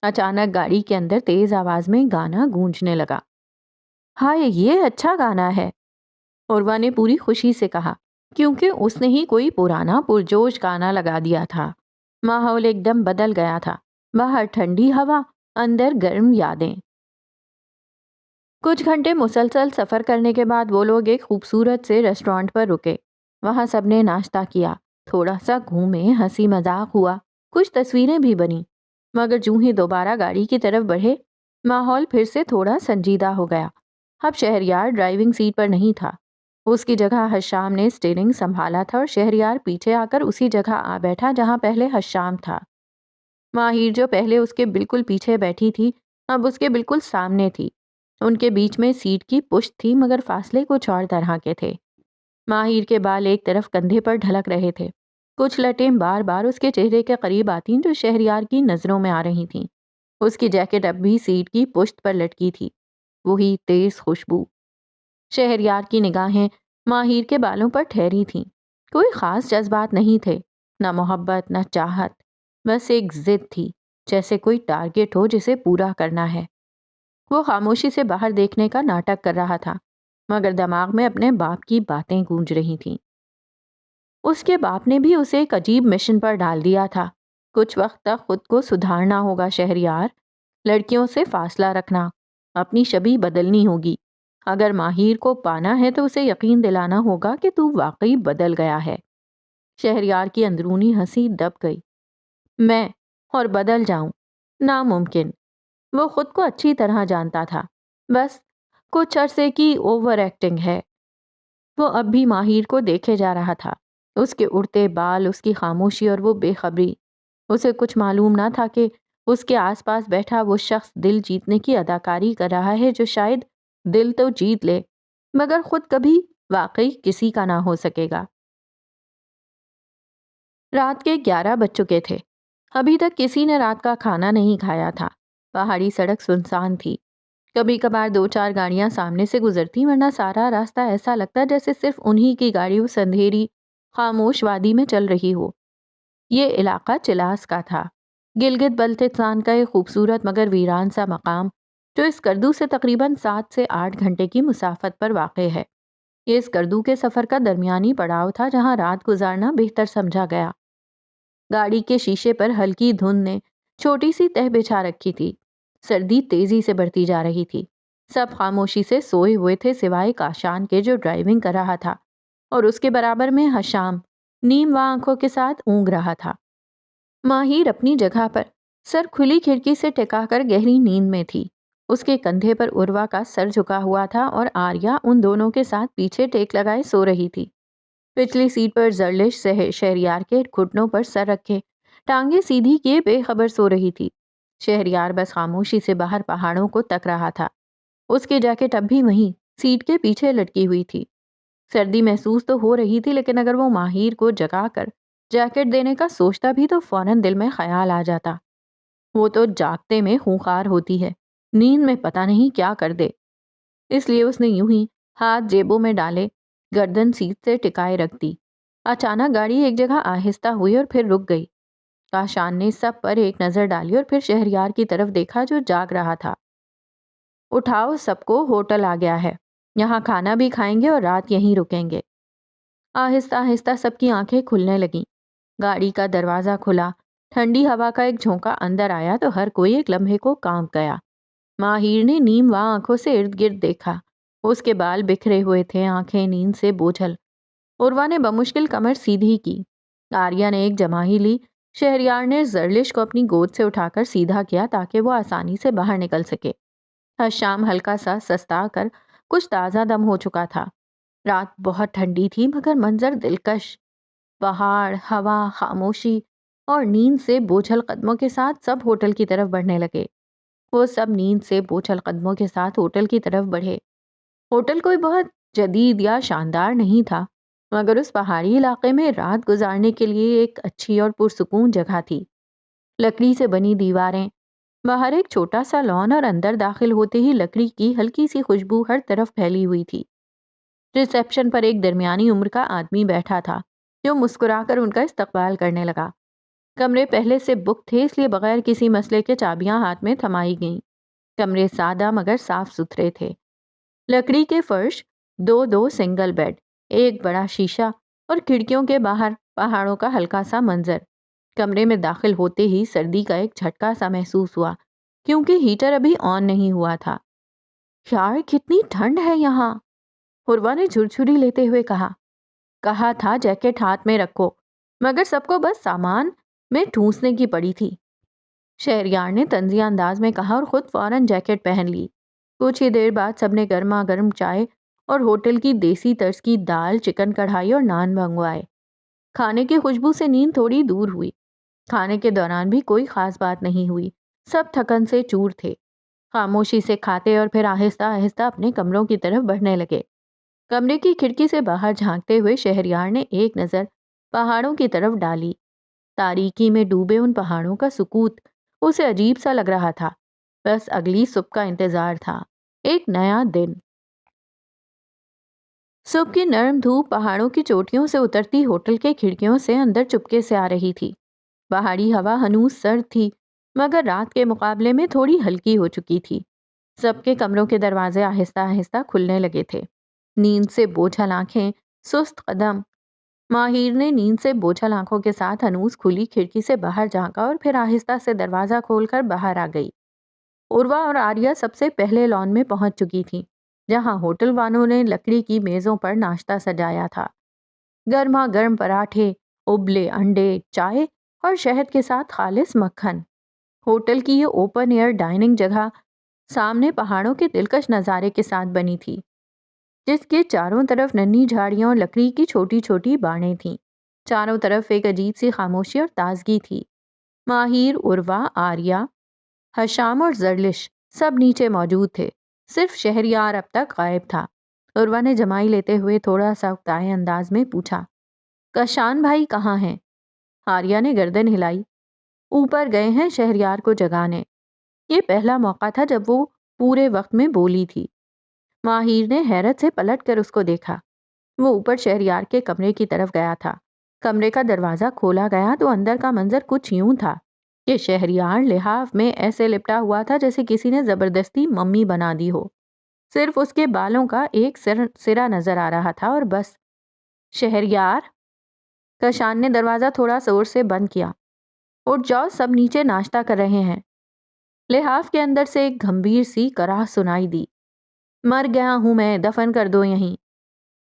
S1: اچانک گاڑی کے اندر تیز آواز میں گانا گونجنے لگا۔ ہائے، یہ اچھا گانا ہے، عروہ نے پوری خوشی سے کہا، کیونکہ اس نے ہی کوئی پرانا پرجوش گانا لگا دیا تھا۔ ماحول ایک دم بدل گیا تھا، باہر ٹھنڈی ہوا، اندر گرم یادیں۔ کچھ گھنٹے مسلسل سفر کرنے کے بعد وہ لوگ ایک خوبصورت سے ریسٹورانٹ پر رکے۔ وہاں سب نے ناشتہ کیا، تھوڑا سا گھومے، ہنسی مذاق ہوا، کچھ تصویریں بھی بنیں، مگر جوں ہی دوبارہ گاڑی کی طرف بڑھے ماحول پھر سے تھوڑا سنجیدہ ہو گیا۔ اب شہریار ڈرائیونگ سیٹ پر نہیں تھا، اس کی جگہ حشام نے اسٹیئرنگ سنبھالا تھا اور شہریار پیچھے آ کر اسی جگہ آ بیٹھا جہاں پہلے حشام تھا۔ ماہر جو پہلے اس کے بالکل پیچھے بیٹھی تھی اب اس کے بالکل سامنے تھی۔ ان کے بیچ میں سیٹ کی پشت تھی، مگر فاصلے کچھ اور طرح کے تھے۔ ماہر کے بال ایک طرف کندھے پر ڈھلک رہے تھے، کچھ لٹیں بار بار اس کے چہرے کے قریب آتیں جو شہریار کی نظروں میں آ رہی تھیں۔ اس کی جیکٹ اب بھی سیٹ کی پشت پر لٹکی تھی، وہی تیز خوشبو۔ شہریار کی نگاہیں ماہر کے بالوں پر ٹھہری تھیں، کوئی خاص جذبات نہیں تھے، نہ محبت نہ چاہت، بس ایک ضد تھی، جیسے کوئی ٹارگٹ ہو جسے پورا کرنا ہے۔ وہ خاموشی سے باہر دیکھنے کا ناٹک کر رہا تھا، مگر دماغ میں اپنے باپ کی باتیں گونج رہی تھیں۔ اس کے باپ نے بھی اسے ایک عجیب مشن پر ڈال دیا تھا۔ کچھ وقت تک خود کو سدھارنا ہوگا شہریار، لڑکیوں سے فاصلہ رکھنا، اپنی شبیہ بدلنی ہوگی۔ اگر ماہیر کو پانا ہے تو اسے یقین دلانا ہوگا کہ تو واقعی بدل گیا ہے۔ شہریار کی اندرونی ہنسی دب گئی۔ میں اور بدل جاؤں؟ ناممکن۔ وہ خود کو اچھی طرح جانتا تھا، بس کچھ عرصے کی اوور ایکٹنگ ہے۔ وہ اب بھی ماہر کو دیکھے جا رہا تھا، اس کے اڑتے بال، اس کی خاموشی اور وہ بے خبری۔ اسے کچھ معلوم نہ تھا کہ اس کے آس پاس بیٹھا وہ شخص دل جیتنے کی اداکاری کر رہا ہے، جو شاید دل تو جیت لے مگر خود کبھی واقعی کسی کا نہ ہو سکے گا۔ رات کے 11 بج چکے تھے۔ ابھی تک کسی نے رات کا کھانا نہیں کھایا تھا۔ پہاڑی سڑک سنسان تھی، کبھی کبھار 2-4 گاڑیاں سامنے سے گزرتی، ورنہ سارا راستہ ایسا لگتا جیسے صرف انہی کی گاڑی اس اندھیری خاموش وادی میں چل رہی ہو۔ یہ علاقہ چلاس کا تھا، گلگت بلتستان کا ایک خوبصورت مگر ویران سا مقام، جو اس کردو سے تقریباً 7 سے 8 گھنٹے کی مسافت پر واقع ہے۔ یہ اس کردو کے سفر کا درمیانی پڑاؤ تھا، جہاں رات گزارنا بہتر سمجھا گیا۔ گاڑی کے شیشے پر ہلکی دھند نے چھوٹی سی تہ بچھا رکھی تھی۔ سردی تیزی سے بڑھتی جا رہی تھی۔ سب خاموشی سے سوئے ہوئے تھے سوائے کاشان کے، جو ڈرائیونگ کر رہا تھا، اور اس کے برابر میں حشام نیم آنکھوں کے ساتھ اونگ رہا تھا۔ ماہر اپنی جگہ پر سر کھلی کھڑکی سے ٹکا کر گہری نیند میں تھی۔ اس کے کندھے پر عروا کا سر جھکا ہوا تھا اور آریہ ان دونوں کے ساتھ پیچھے ٹیک لگائے سو رہی تھی۔ پچھلی سیٹ پر زرلش شہریار کے گھٹنوں پر سر رکھے ٹانگیں سیدھی کیے بے خبر سو رہی تھی۔ شہریار بس خاموشی سے باہر پہاڑوں کو تک رہا تھا۔ اس کی جیکٹ اب بھی وہیں سیٹ کے پیچھے لٹکی ہوئی تھی۔ سردی محسوس تو ہو رہی تھی، لیکن اگر وہ ماہر کو جگا کر جیکٹ دینے کا سوچتا بھی تو فوراً دل میں خیال آ جاتا، وہ تو جاگتے میں خونخوار ہوتی ہے، نیند میں پتہ نہیں کیا کر دے۔ اس لیے اس نے یوں ہی ہاتھ جیبوں میں ڈالے گردن سیٹ سے ٹکائے رکھ دی۔ اچانک گاڑی ایک جگہ آہستہ ہوئی اور پھر رک گئی۔ کاشان نے سب پر ایک نظر ڈالی اور پھر شہریار کی طرف دیکھا، جو جاگ رہا تھا۔ اٹھاؤ سب کو، ہوٹل آ گیا ہے، یہاں کھانا بھی کھائیں گے اور رات یہیں رکیں گے۔ آہستہ آہستہ سب کی آنکھیں کھلنے لگیں۔ گاڑی کا دروازہ کھلا، ٹھنڈی ہوا کا ایک جھونکا اندر آیا تو ہر کوئی ایک لمحے کو کانپ گیا۔ ماہر نے نیم آنکھوں سے ارد گرد دیکھا۔ اس کے بال بکھرے ہوئے تھے، آنکھیں نیند سے بوجھل۔ عروا نے بمشکل کمر سیدھی کی۔ آریہ نے ایک جماہی لی۔ شہریار نے زرلش کو اپنی گود سے اٹھا کر سیدھا کیا تاکہ وہ آسانی سے باہر نکل سکے۔ حشام ہلکا سا سستا کر کچھ تازہ دم ہو چکا تھا۔ رات بہت ٹھنڈی تھی مگر منظر دلکش۔ پہاڑ، ہوا، خاموشی اور نیند سے بوجھل قدموں کے ساتھ سب ہوٹل کی طرف بڑھنے لگے۔ وہ سب نیند سے بوجھل قدموں کے ساتھ ہوٹل کی طرف بڑھے۔ ہوٹل کوئی بہت جدید یا شاندار نہیں تھا، مگر اس پہاڑی علاقے میں رات گزارنے کے لیے ایک اچھی اور پرسکون جگہ تھی۔ لکڑی سے بنی دیواریں، باہر ایک چھوٹا سا لان اور اندر داخل ہوتے ہی لکڑی کی ہلکی سی خوشبو ہر طرف پھیلی ہوئی تھی۔ ریسیپشن پر ایک درمیانی عمر کا آدمی بیٹھا تھا، جو مسکرا کر ان کا استقبال کرنے لگا۔ کمرے پہلے سے بک تھے، اس لیے بغیر کسی مسئلے کے چابیاں ہاتھ میں تھمائی گئیں۔ کمرے سادہ مگر صاف ستھرے تھے۔ لکڑی کے فرش، دو سنگل بیڈ، ایک بڑا شیشہ اور کھڑکیوں کے باہر پہاڑوں کا ہلکا سا منظر۔ کمرے میں داخل ہوتے ہی سردی کا ایک جھٹکا سا محسوس ہوا، کیونکہ ہیٹر ابھی آن نہیں ہوا تھا۔ یار کتنی ٹھنڈ ہے یہاں، عروا نے جھرجھری لیتے ہوئے کہا تھا جیکٹ ہاتھ میں رکھو، مگر سب کو بس سامان میں ٹھونسنے کی پڑی تھی۔ شہریار نے طنزیہ انداز میں کہا اور خود فوراً جیکٹ پہن لی۔ کچھ ہی دیر بعد سب نے گرما گرم چائے اور ہوٹل کی دیسی طرز کی دال، چکن کڑھائی اور نان منگوائے۔ کھانے کی خوشبو سے نیند تھوڑی دور ہوئی۔ کھانے کے دوران بھی کوئی خاص بات نہیں ہوئی، سب تھکن سے چور تھے۔ خاموشی سے کھاتے اور پھر آہستہ آہستہ اپنے کمروں کی طرف بڑھنے لگے۔ کمرے کی کھڑکی سے باہر جھانکتے ہوئے شہریار نے ایک نظر پہاڑوں کی طرف ڈالی۔ تاریکی میں ڈوبے ان پہاڑوں کا سکوت اسے عجیب سا لگ رہا تھا۔ بس اگلی صبح کا انتظار تھا، ایک نیا دن۔ صبح کی نرم دھوپ پہاڑوں کی چوٹیوں سے اترتی ہوٹل کے کھڑکیوں سے اندر چپکے سے آ رہی تھی۔ پہاڑی ہوا ہنوز سرد تھی، مگر رات کے مقابلے میں تھوڑی ہلکی ہو چکی تھی۔ سب کے کمروں کے دروازے آہستہ آہستہ کھلنے لگے تھے۔ نیند سے بوجھل آنکھیں، سست قدم۔ ماہر نے نیند سے بوجھل آنکھوں کے ساتھ ہنوز کھلی کھڑکی سے باہر جھانکا اور پھر آہستہ سے دروازہ کھول کر باہر آ گئی۔ عروہ اور آریہ سب سے پہلے لان میں پہنچ چکی تھیں، جہاں ہوٹل والوں نے لکڑی کی میزوں پر ناشتہ سجایا تھا۔ گرما گرم پراٹھے، ابلے انڈے، چائے اور شہد کے ساتھ خالص مکھن۔ ہوٹل کی یہ اوپن ایئر ڈائننگ جگہ سامنے پہاڑوں کے دلکش نظارے کے ساتھ بنی تھی، جس کے چاروں طرف ننھی جھاڑیاں اور لکڑی کی چھوٹی چھوٹی باڑیں تھیں۔ چاروں طرف ایک عجیب سی خاموشی اور تازگی تھی۔ ماہر، عروہ، آریہ، حشام اور زرلش سب نیچے موجود تھے، صرف شہریار اب تک غائب تھا۔ عروہ نے جمائی لیتے ہوئے تھوڑا سا اکتائے انداز میں پوچھا، کشان بھائی کہاں ہیں؟ آریہ نے گردن ہلائی، اوپر گئے ہیں شہریار کو جگانے۔ یہ پہلا موقع تھا جب وہ پورے وقت میں بولی تھی۔ ماہر نے حیرت سے پلٹ کر اس کو دیکھا۔ وہ اوپر شہریار کے کمرے کی طرف گیا تھا۔ کمرے کا دروازہ کھولا گیا تو اندر کا منظر کچھ یوں تھا کہ شہریار لحاف میں ایسے لپٹا ہوا تھا جیسے کسی نے زبردستی ممی بنا دی ہو۔ صرف اس کے بالوں کا ایک سرا نظر آ رہا تھا اور بس۔ شہریار، کشان نے دروازہ تھوڑا زور سے بند کیا۔ اٹھ جاؤ، سب نیچے ناشتہ کر رہے ہیں۔ لحاف کے اندر سے ایک گھمبیر سی کراہ سنائی دی، مر گیا ہوں میں، دفن کر دو یہیں۔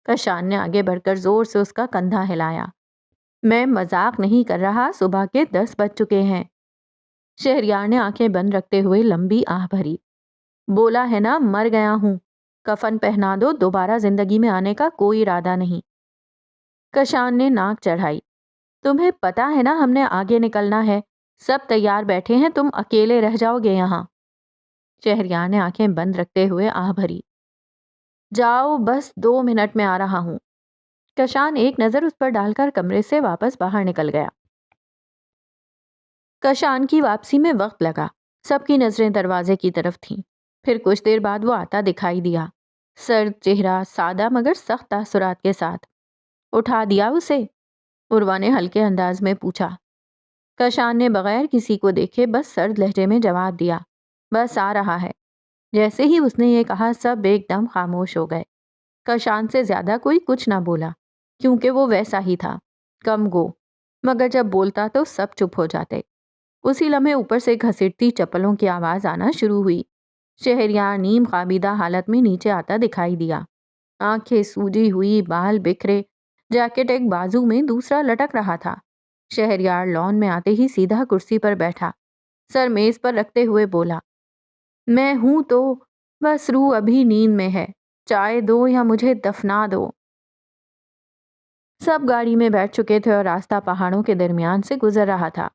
S1: کشان نے آگے بڑھ کر زور سے اس کا کندھا ہلایا۔ میں مذاق نہیں کر رہا، صبح کے 10 بج چکے ہیں۔ شہریار نے آنکھیں بند رکھتے ہوئے لمبی آہ بھری۔ بولا ہے نا مر گیا ہوں، کفن پہنا دو، دوبارہ زندگی میں آنے کا کوئی ارادہ نہیں۔ کشان نے ناک چڑھائی۔ تمہیں پتا ہے نا ہم نے آگے نکلنا ہے، سب تیار بیٹھے ہیں، تم اکیلے رہ جاؤ گے یہاں۔ شہریار نے آنکھیں بند رکھتے ہوئے آہ بھری۔ جاؤ، بس 2 منٹ میں آ رہا ہوں۔ کشان ایک نظر اس پر ڈال کر کمرے سے واپس باہر نکل گیا۔ کشان کی واپسی میں وقت لگا، سب کی نظریں دروازے کی طرف تھیں۔ پھر کچھ دیر بعد وہ آتا دکھائی دیا، سرد چہرہ، سادہ مگر سخت تاثرات کے ساتھ۔ اٹھا دیا اسے؟ عروہ نے ہلکے انداز میں پوچھا۔ کشان نے بغیر کسی کو دیکھے بس سرد لہجے میں جواب دیا، بس آ رہا ہے۔ جیسے ہی اس نے یہ کہا سب ایک دم خاموش ہو گئے۔ کشان سے زیادہ کوئی کچھ نہ بولا، کیونکہ وہ ویسا ہی تھا، کم گو، مگر جب بولتا تو سب چپ ہو جاتے۔ اسی لمحے اوپر سے گھسیٹتی چپلوں کی آواز آنا شروع ہوئی۔ شہریار نیم خوابیدہ حالت میں نیچے آتا دکھائی دیا، آنکھیں سوجی ہوئی، بال بکھرے، جیکٹ ایک بازو میں دوسرا لٹک رہا تھا۔ شہریار لان میں آتے ہی سیدھا کرسی پر بیٹھا، سر میز پر رکھتے ہوئے بولا، میں ہوں تو بس روح ابھی نیند میں ہے، چائے دو یا مجھے دفنا دو۔ سب گاڑی میں بیٹھ چکے تھے اور راستہ پہاڑوں کے درمیان سے گزر رہا تھا۔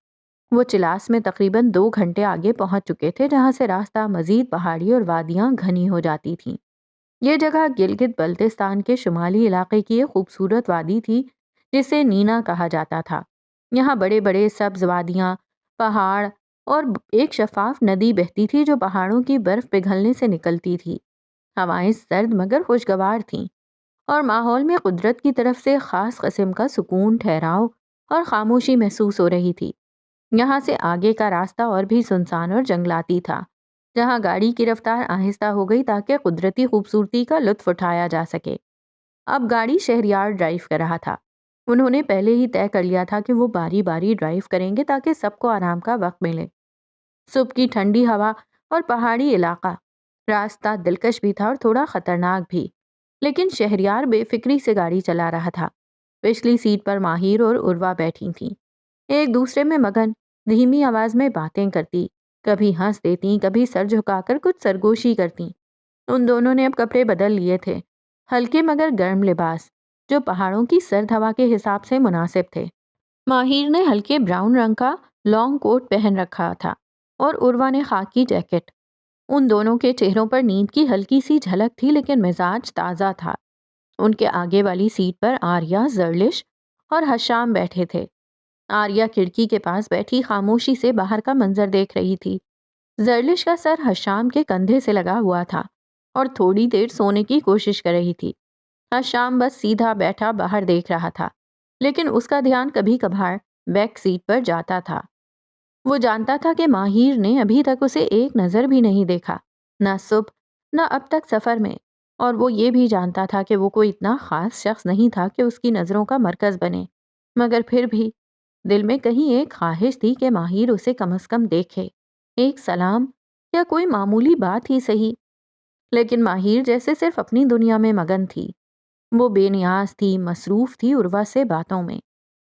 S1: وہ چلاس میں تقریباً 2 گھنٹے آگے پہنچ چکے تھے، جہاں سے راستہ مزید پہاڑی اور وادیاں گھنی ہو جاتی تھیں۔ یہ جگہ گلگت بلتستان کے شمالی علاقے کی ایک خوبصورت وادی تھی جسے نینا کہا جاتا تھا۔ یہاں بڑے بڑے سبز وادیاں، پہاڑ اور ایک شفاف ندی بہتی تھی جو پہاڑوں کی برف پگھلنے سے نکلتی تھی۔ ہوائیں سرد مگر خوشگوار تھیں اور ماحول میں قدرت کی طرف سے خاص قسم کا سکون، ٹھہراؤ اور خاموشی محسوس ہو رہی تھی۔ یہاں سے آگے کا راستہ اور بھی سنسان اور جنگلاتی تھا، جہاں گاڑی کی رفتار آہستہ ہو گئی تاکہ قدرتی خوبصورتی کا لطف اٹھایا جا سکے۔ اب گاڑی شہریار ڈرائیو کر رہا تھا۔ انہوں نے پہلے ہی طے کر لیا تھا کہ وہ باری باری ڈرائیو کریں گے تاکہ سب کو آرام کا وقت ملے۔ صبح کی ٹھنڈی ہوا اور پہاڑی علاقہ، راستہ دلکش بھی تھا اور تھوڑا خطرناک بھی، لیکن شہریار بے فکری سے گاڑی چلا رہا تھا۔ پچھلی سیٹ پر ماہر اور عروہ بیٹھی تھیں، ایک دوسرے میں مگن، دھیمی آواز میں باتیں کرتی، کبھی ہنس دیتی، کبھی سر جھکا کر کچھ سرگوشی کرتی۔ ان دونوں نے اب کپڑے بدل لیے تھے، ہلکے مگر گرم لباس جو پہاڑوں کی سرد ہوا کے حساب سے مناسب تھے۔ ماہر نے ہلکے براؤن رنگ کا لانگ کوٹ پہن رکھا تھا اور عروہ نے خاکی جیکٹ۔ ان دونوں کے چہروں پر نیند کی ہلکی سی جھلک تھی، لیکن مزاج تازہ تھا۔ ان کے آگے والی سیٹ پر آریہ، زرلش اور حشام بیٹھے تھے۔ آریہ کھڑکی کے پاس بیٹھی خاموشی سے باہر کا منظر دیکھ رہی تھی۔ زرلش کا سر حشام کے کندھے سے لگا ہوا تھا اور تھوڑی دیر سونے کی کوشش کر رہی تھی۔ حشام بس سیدھا بیٹھا باہر دیکھ رہا تھا، لیکن اس کا دھیان کبھی کبھار بیک سیٹ پر جاتا تھا۔ وہ جانتا تھا کہ ماہر نے ابھی تک اسے ایک نظر بھی نہیں دیکھا، نہ صبح نہ اب تک سفر میں، اور وہ یہ بھی جانتا تھا کہ وہ کوئی اتنا خاص شخص نہیں تھا کہ اس کی نظروں کا مرکز بنے، مگر پھر بھی دل میں کہیں ایک خواہش تھی کہ ماہر اسے کم از کم دیکھے، ایک سلام یا کوئی معمولی بات ہی صحیح۔ لیکن ماہر جیسے صرف اپنی دنیا میں مگن تھی، وہ بے نیاز تھی، مصروف تھی عروہ سے باتوں میں،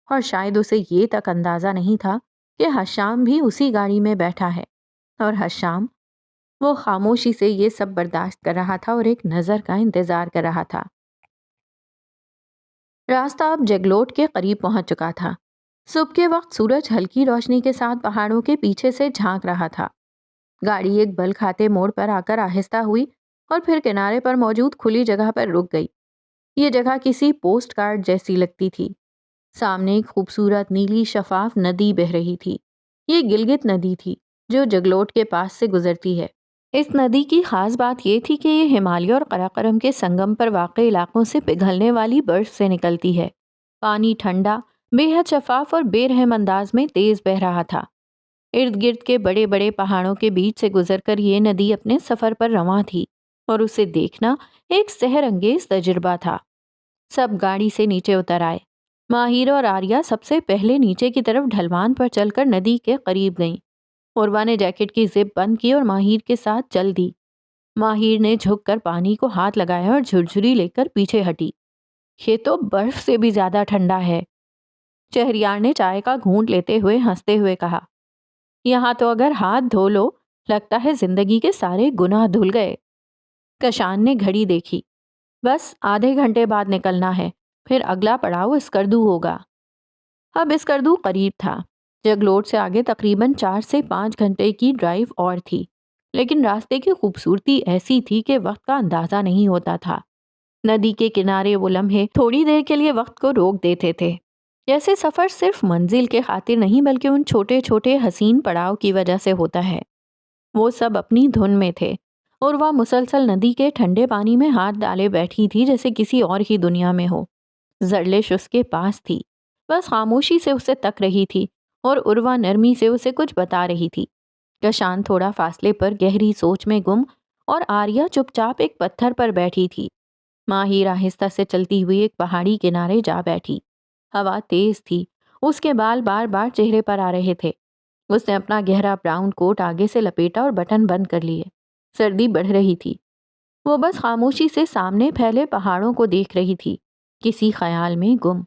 S1: اور شاید اسے یہ تک اندازہ نہیں تھا کہ حشام بھی اسی گاڑی میں بیٹھا ہے، اور حشام وہ خاموشی سے یہ سب برداشت کر رہا تھا اور ایک نظر کا انتظار کر رہا تھا۔ راستہ اب جگلوٹ کے قریب پہنچ چکا تھا۔ صبح کے وقت سورج ہلکی روشنی کے ساتھ پہاڑوں کے پیچھے سے جھانک رہا تھا۔ گاڑی ایک بل کھاتے موڑ پر آ کر آہستہ ہوئی اور پھر کنارے پر موجود کھلی جگہ پر رک گئی۔ یہ جگہ کسی پوسٹ کارڈ جیسی لگتی تھی۔ سامنے ایک خوبصورت نیلی شفاف ندی بہہ رہی تھی۔ یہ گلگت ندی تھی جو جگلوٹ کے پاس سے گزرتی ہے۔ اس ندی کی خاص بات یہ تھی کہ یہ ہمالیہ اور قراقرم کے سنگم پر واقع علاقوں سے پگھلنے والی برف سے نکلتی ہے۔ پانی ٹھنڈا، بے حد شفاف اور بے رحم انداز میں تیز بہہ رہا تھا۔ ارد گرد کے بڑے بڑے پہاڑوں کے بیچ سے گزر کر یہ ندی اپنے سفر پر رواں تھی، اور اسے دیکھنا ایک سحر انگیز تجربہ تھا۔ سب گاڑی سے نیچے اتر آئے۔ ماہر اور آریہ سب سے پہلے نیچے کی طرف ڈھلوان پر چل کر ندی کے قریب گئیں۔ عروہ نے جیکٹ کی زپ بند کی اور ماہر کے ساتھ چل دی۔ ماہر نے جھک کر پانی کو ہاتھ لگایا اور جھرجھری لے کر پیچھے ہٹی۔ یہ تو برف سے بھی زیادہ ٹھنڈا ہے، شہریار نے چائے کا گھونٹ لیتے ہوئے ہنستے ہوئے کہا۔ یہاں تو اگر ہاتھ دھو لو لگتا ہے زندگی کے سارے گناہ دھل گئے۔ کشان نے گھڑی دیکھی۔ بس آدھے گھنٹے بعد نکلنا ہے، پھر اگلا پڑاؤ اسکردو ہوگا۔ اب اسکردو قریب تھا۔ جگلوٹ سے آگے تقریباً 4 سے 5 گھنٹے کی ڈرائیو اور تھی، لیکن راستے کی خوبصورتی ایسی تھی کہ وقت کا اندازہ نہیں ہوتا تھا۔ ندی کے کنارے وہ لمحے تھوڑی دیر کے لیے وقت کو روک دیتے تھے، جیسے سفر صرف منزل کے خاطر نہیں بلکہ ان چھوٹے چھوٹے حسین پڑاؤ کی وجہ سے ہوتا ہے۔ وہ سب اپنی دھن میں تھے، اور وہ مسلسل ندی کے ٹھنڈے پانی میں ہاتھ ڈالے بیٹھی تھی جیسے کسی اور ہی دنیا میں ہو۔ زرلش اس کے پاس تھی، بس خاموشی سے اسے تک رہی تھی، اور عروہ نرمی سے اسے کچھ بتا رہی تھی۔ کشان تھوڑا فاصلے پر گہری سوچ میں گم، اور آریہ چپ چاپ ایک پتھر پر بیٹھی تھی۔ ماہر آہستہ سے چلتی ہوئی ایک پہاڑی کنارے جا بیٹھی۔ ہوا تیز تھی، اس کے بال بار بار چہرے پر آ رہے تھے۔ اس نے اپنا گہرا براؤن کوٹ آگے سے لپیٹا اور بٹن بند کر لیے۔ سردی بڑھ رہی تھی۔ وہ بس خاموشی سے سامنے پھیلے پہاڑوں کو دیکھ رہی تھی، کسی خیال میں گم۔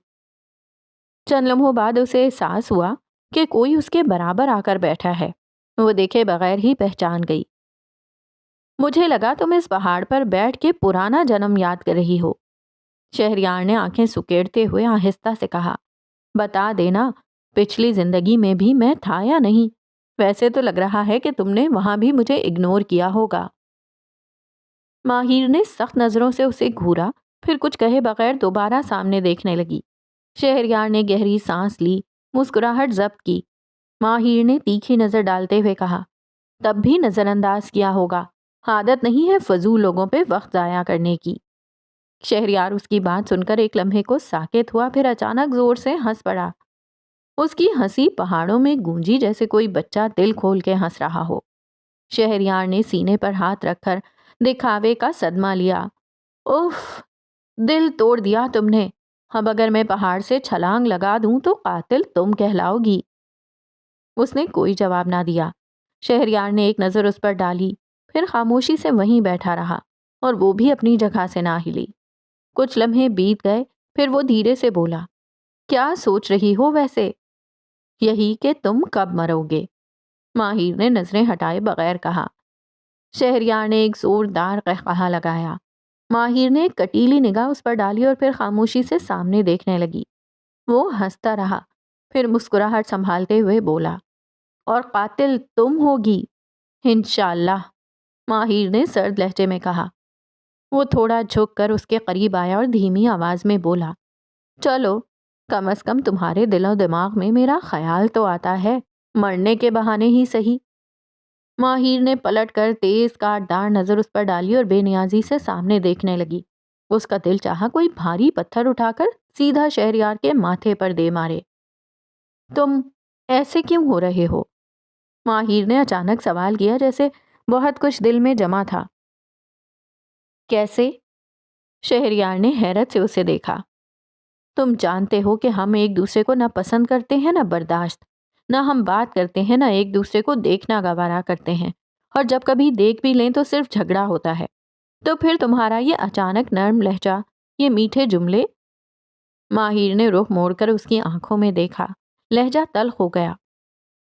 S1: چند لمحوں بعد اسے احساس ہوا کہ کوئی اس کے برابر آ کر بیٹھا ہے۔ وہ دیکھے بغیر ہی پہچان گئی۔ مجھے لگا تم اس پہاڑ پر بیٹھ کے پرانا جنم یاد کر رہی ہو، شہریار نے آنکھیں سکیڑتے ہوئے آہستہ سے کہا۔ بتا دینا پچھلی زندگی میں بھی میں تھا یا نہیں؟ ویسے تو لگ رہا ہے کہ تم نے وہاں بھی مجھے اگنور کیا ہوگا۔ ماہر نے سخت نظروں سے اسے گھورا، پھر کچھ کہے بغیر دوبارہ سامنے دیکھنے لگی۔ شہریار نے گہری سانس لی، مسکراہٹ ضبط کی۔ ماہر نے تیکھی نظر ڈالتے ہوئے کہا، تب بھی نظر انداز کیا ہوگا، عادت نہیں ہے فضول لوگوں پہ وقت ضائع کرنے کی۔ شہریار اس کی بات سن کر ایک لمحے کو ساکت ہوا، پھر اچانک زور سے ہنس پڑا۔ اس کی ہنسی پہاڑوں میں گونجی جیسے کوئی بچہ دل کھول کے ہنس رہا ہو۔ شہریار نے سینے پر ہاتھ رکھ کر دکھاوے کا صدمہ لیا۔ اف، دل توڑ دیا تم نے۔ اب اگر میں پہاڑ سے چھلانگ لگا دوں تو قاتل تم کہلاؤ گی۔ اس نے کوئی جواب نہ دیا۔ شہریار نے ایک نظر اس پر ڈالی، پھر خاموشی سے وہیں بیٹھا رہا، اور وہ بھی اپنی جگہ سے نہ ہلی۔ کچھ لمحے بیت گئے، پھر وہ دھیرے سے بولا، کیا سوچ رہی ہو ویسے؟ یہی کہ تم کب مرو گے، ماہر نے نظریں ہٹائے بغیر کہا۔ شہریار نے ایک زوردار قہقہا لگایا۔ ماہر نے ایک کٹیلی نگاہ اس پر ڈالی اور پھر خاموشی سے سامنے دیکھنے لگی۔ وہ ہنستا رہا، پھر مسکراہٹ سنبھالتے ہوئے بولا، اور قاتل تم ہوگی انشاءاللہ، ماہر نے سرد لہجے میں کہا۔ وہ تھوڑا جھک کر اس کے قریب آیا اور دھیمی آواز میں بولا، چلو کم از کم تمہارے دل و دماغ میں میرا خیال تو آتا ہے، مرنے کے بہانے ہی صحیح۔ ماہر نے پلٹ کر تیز کاٹ دار نظر اس پر ڈالی اور بے نیازی سے سامنے دیکھنے لگی۔ اس کا دل چاہا کوئی بھاری پتھر اٹھا کر سیدھا شہریار کے ماتھے پر دے مارے۔ تم ایسے کیوں ہو رہے ہو؟ ماہر نے اچانک سوال کیا، جیسے بہت کچھ دل میں جمع تھا۔ کیسے؟ شہریار نے حیرت سے اسے دیکھا۔ تم جانتے ہو کہ ہم ایک دوسرے کو نہ پسند کرتے ہیں نہ برداشت، نہ ہم بات کرتے ہیں نہ ایک دوسرے کو دیکھنا گوارا کرتے ہیں، اور جب کبھی دیکھ بھی لیں تو صرف جھگڑا ہوتا ہے۔ تو پھر تمہارا یہ اچانک نرم لہجہ، یہ میٹھے جملے؟ ماہر نے رخ موڑ کر اس کی آنکھوں میں دیکھا، لہجہ تلخ ہو گیا۔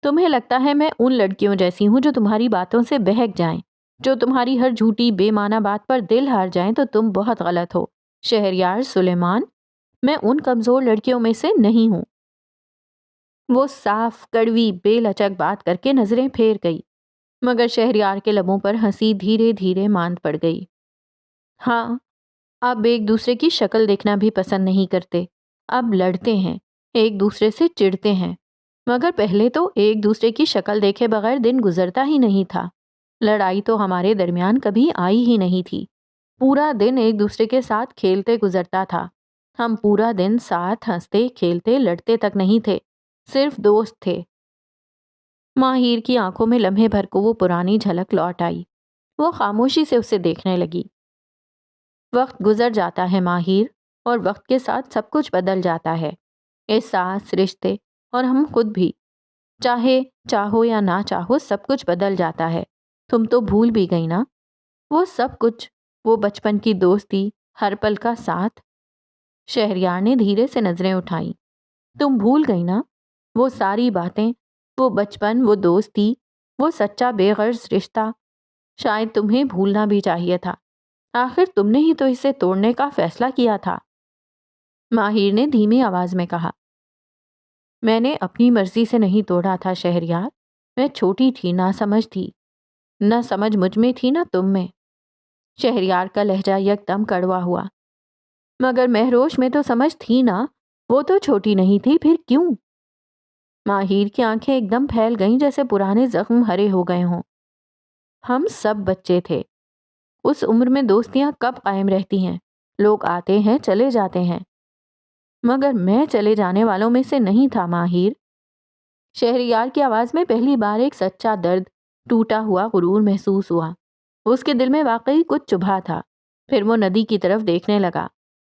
S1: تمہیں لگتا ہے میں ان لڑکیوں جیسی ہوں جو تمہاری باتوں سے بہک جائیں، جو تمہاری ہر جھوٹی بے معنی بات پر دل ہار جائیں، تو تم بہت غلط ہو شہریار سلیمان۔ میں ان کمزور لڑکیوں میں سے نہیں ہوں۔ وہ صاف کڑوی بے لچک بات کر کے نظریں پھیر گئی، مگر شہریار کے لبوں پر ہنسی دھیرے دھیرے ماند پڑ گئی۔ ہاں، اب ایک دوسرے کی شکل دیکھنا بھی پسند نہیں کرتے، اب لڑتے ہیں، ایک دوسرے سے چڑھتے ہیں، مگر پہلے تو ایک دوسرے کی شکل دیکھے بغیر دن گزرتا ہی نہیں تھا۔ لڑائی تو ہمارے درمیان کبھی آئی ہی نہیں تھی، پورا دن ایک دوسرے کے ساتھ کھیلتے گزرتا تھا۔ ہم پورا دن ساتھ ہنستے کھیلتے لڑتے تک نہیں تھے، صرف دوست تھے۔ ماہر کی آنکھوں میں لمحے بھر کو وہ پرانی جھلک لوٹ آئی۔ وہ خاموشی سے اسے دیکھنے لگی۔ وقت گزر جاتا ہے ماہر، اور وقت کے ساتھ سب کچھ بدل جاتا ہے، احساس، رشتے، اور ہم خود بھی۔ چاہے چاہو یا نہ چاہو، سب کچھ بدل جاتا ہے۔ تم تو بھول بھی گئی نا وہ سب کچھ، وہ بچپن کی دوستی، ہر پل کا ساتھ۔ شہریار نے دھیرے سے نظریں اٹھائیں۔ تم بھول گئی نا وہ ساری باتیں، وہ بچپن، وہ دوستی، وہ سچا بے غرض رشتہ؟ شاید تمہیں بھولنا بھی چاہیے تھا، آخر تم نے ہی تو اسے توڑنے کا فیصلہ کیا تھا۔ ماہر نے دھیمی آواز میں کہا۔ میں نے اپنی مرضی سے نہیں توڑا تھا شہریار، میں چھوٹی تھی، ناسمجھ تھی، نہ سمجھ مجھ میں تھی نہ تم میں۔ شہریار کا لہجہ یکدم کڑوا ہوا۔ مگر مہروش میں تو سمجھ تھی نا، وہ تو چھوٹی نہیں تھی، پھر کیوں؟ ماہر کی آنکھیں ایک دم پھیل گئیں، جیسے پرانے زخم ہرے ہو گئے ہوں۔ ہم سب بچے تھے، اس عمر میں دوستیاں کب قائم رہتی ہیں، لوگ آتے ہیں چلے جاتے ہیں، مگر میں چلے جانے والوں میں سے نہیں تھا ماہر۔ شہریار کی آواز میں پہلی بار ایک سچا درد، ٹوٹا ہوا غرور محسوس ہوا۔ اس کے دل میں واقعی کچھ چبھا تھا۔ پھر وہ ندی کی طرف دیکھنے لگا۔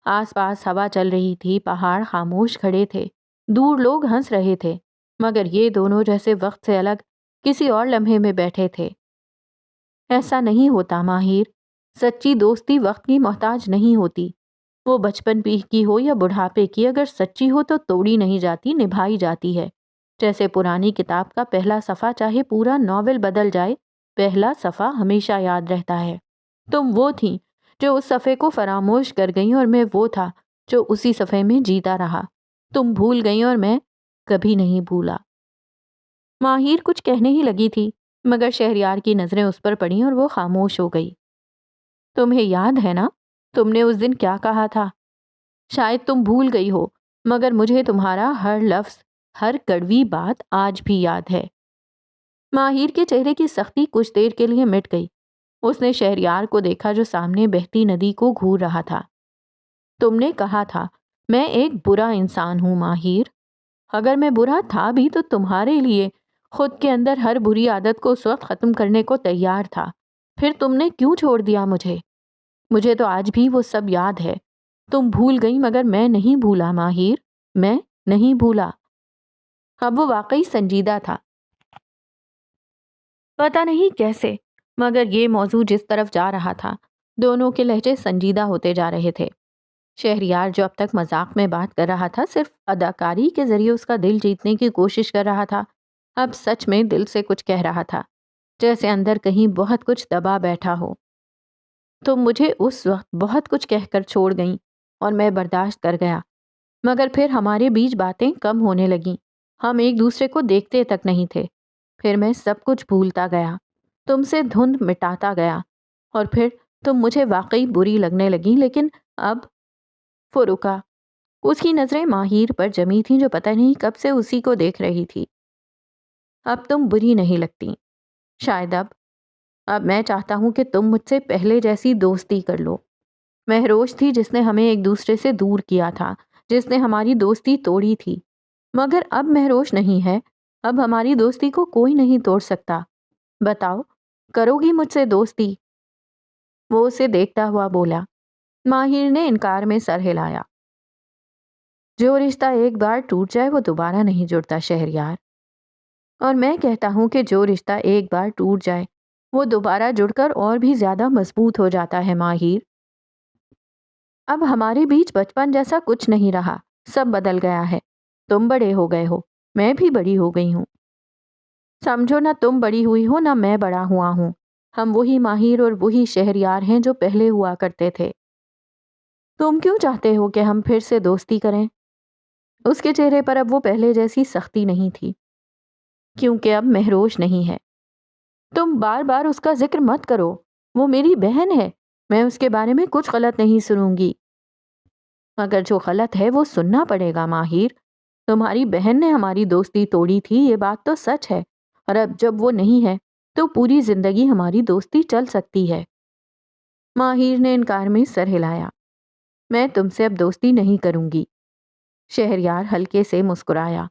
S1: آس پاس ہوا چل رہی تھی، پہاڑ خاموش کھڑے تھے، دور لوگ ہنس رہے تھے، مگر یہ دونوں جیسے وقت سے الگ کسی اور لمحے میں بیٹھے تھے۔ ایسا نہیں ہوتا ماہر، سچی دوستی وقت کی محتاج نہیں ہوتی، وہ بچپن کی ہو یا بڑھاپے کی، اگر سچی ہو تو توڑی نہیں جاتی، نبھائی جاتی ہے۔ جیسے پرانی کتاب کا پہلا صفحہ چاہے پورا ناول بدل جائے، پہلا صفحہ ہمیشہ یاد رہتا ہے۔ تم وہ تھیں جو اس صفحے کو فراموش کر گئیں، اور میں وہ تھا جو اسی صفحے میں جیتا رہا۔ تم بھول گئیں اور میں کبھی نہیں بھولا۔ ماہر کچھ کہنے ہی لگی تھی، مگر شہریار کی نظریں اس پر پڑیں اور وہ خاموش ہو گئی۔ تمہیں یاد ہے نا تم نے اس دن کیا کہا تھا؟ شاید تم بھول گئی ہو، مگر مجھے تمہارا ہر لفظ، ہر کڑوی بات آج بھی یاد ہے۔ ماہر کے چہرے کی سختی کچھ دیر کے لیے مٹ گئی۔ اس نے شہریار کو دیکھا جو سامنے بہتی ندی کو گھور رہا تھا۔ تم نے کہا تھا میں ایک برا انسان ہوں ماہر۔ اگر میں برا تھا بھی تو تمہارے لیے خود کے اندر ہر بری عادت کو اس وقت ختم کرنے کو تیار تھا۔ پھر تم نے کیوں چھوڑ دیا مجھے؟ مجھے تو آج بھی وہ سب یاد ہے۔ تم بھول گئی، مگر میں نہیں بھولا ماہر، میں نہیں بھولا۔ اب وہ واقعی سنجیدہ تھا۔ پتہ نہیں کیسے، مگر یہ موضوع جس طرف جا رہا تھا، دونوں کے لہجے سنجیدہ ہوتے جا رہے تھے۔ شہریار جو اب تک مذاق میں بات کر رہا تھا، صرف اداکاری کے ذریعے اس کا دل جیتنے کی کوشش کر رہا تھا، اب سچ میں دل سے کچھ کہہ رہا تھا، جیسے اندر کہیں بہت کچھ دبا بیٹھا ہو۔ تم مجھے اس وقت بہت کچھ کہہ کر چھوڑ گئیں اور میں برداشت کر گیا، مگر پھر ہمارے بیچ باتیں کم ہونے لگیں، ہم ایک دوسرے کو دیکھتے تک نہیں تھے۔ پھر میں سب کچھ بھولتا گیا، تم سے دھند مٹاتا گیا، اور پھر تم مجھے واقعی بری لگنے لگیں، لیکن اب وہ رکا۔ اس کی نظریں ماہر پر جمی تھیں، جو پتہ نہیں کب سے اسی کو دیکھ رہی تھی۔ اب تم بری نہیں لگتی، شاید اب میں چاہتا ہوں کہ تم مجھ سے پہلے جیسی دوستی کر لو۔ مہروش تھی جس نے ہمیں ایک دوسرے سے دور کیا تھا، جس نے ہماری دوستی توڑی تھی، مگر اب مہروش نہیں ہے۔ اب ہماری دوستی کو کوئی نہیں توڑ سکتا۔ بتاؤ، کرو گی مجھ سے دوستی؟ وہ اسے دیکھتا ہوا بولا۔ ماہر نے انکار میں سر ہلایا۔ جو رشتہ ایک بار ٹوٹ جائے وہ دوبارہ نہیں جڑتا شہریار، اور میں کہتا ہوں کہ جو رشتہ ایک بار ٹوٹ جائے وہ دوبارہ جڑ کر اور بھی زیادہ مضبوط ہو جاتا ہے ماہر۔ اب ہمارے بیچ بچپن جیسا کچھ نہیں رہا، سب بدل گیا ہے۔ تم بڑے ہو گئے ہو، میں بھی بڑی ہو گئی ہوں۔ سمجھو، نہ تم بڑی ہوئی ہو نہ میں بڑا ہوا ہوں۔ ہم وہی ماہر اور وہی شہریار ہیں جو پہلے ہوا کرتے تھے۔ تم کیوں چاہتے ہو کہ ہم پھر سے دوستی کریں؟ اس کے چہرے پر اب وہ پہلے جیسی سختی نہیں تھی، کیونکہ اب مہروش نہیں ہے۔ تم بار بار اس کا ذکر مت کرو، وہ میری بہن ہے، میں اس کے بارے میں کچھ غلط نہیں سنوں گی۔ مگر جو غلط ہے وہ سننا پڑے گا ماہر۔ تمہاری بہن نے ہماری دوستی توڑی تھی، یہ بات تو سچ ہے، اور اب جب وہ نہیں ہے تو پوری زندگی ہماری دوستی چل سکتی ہے۔ ماہر نے انکار میں سر ہلایا۔ میں تم سے اب دوستی نہیں کروں گی۔ شہریار ہلکے سے مسکرایا۔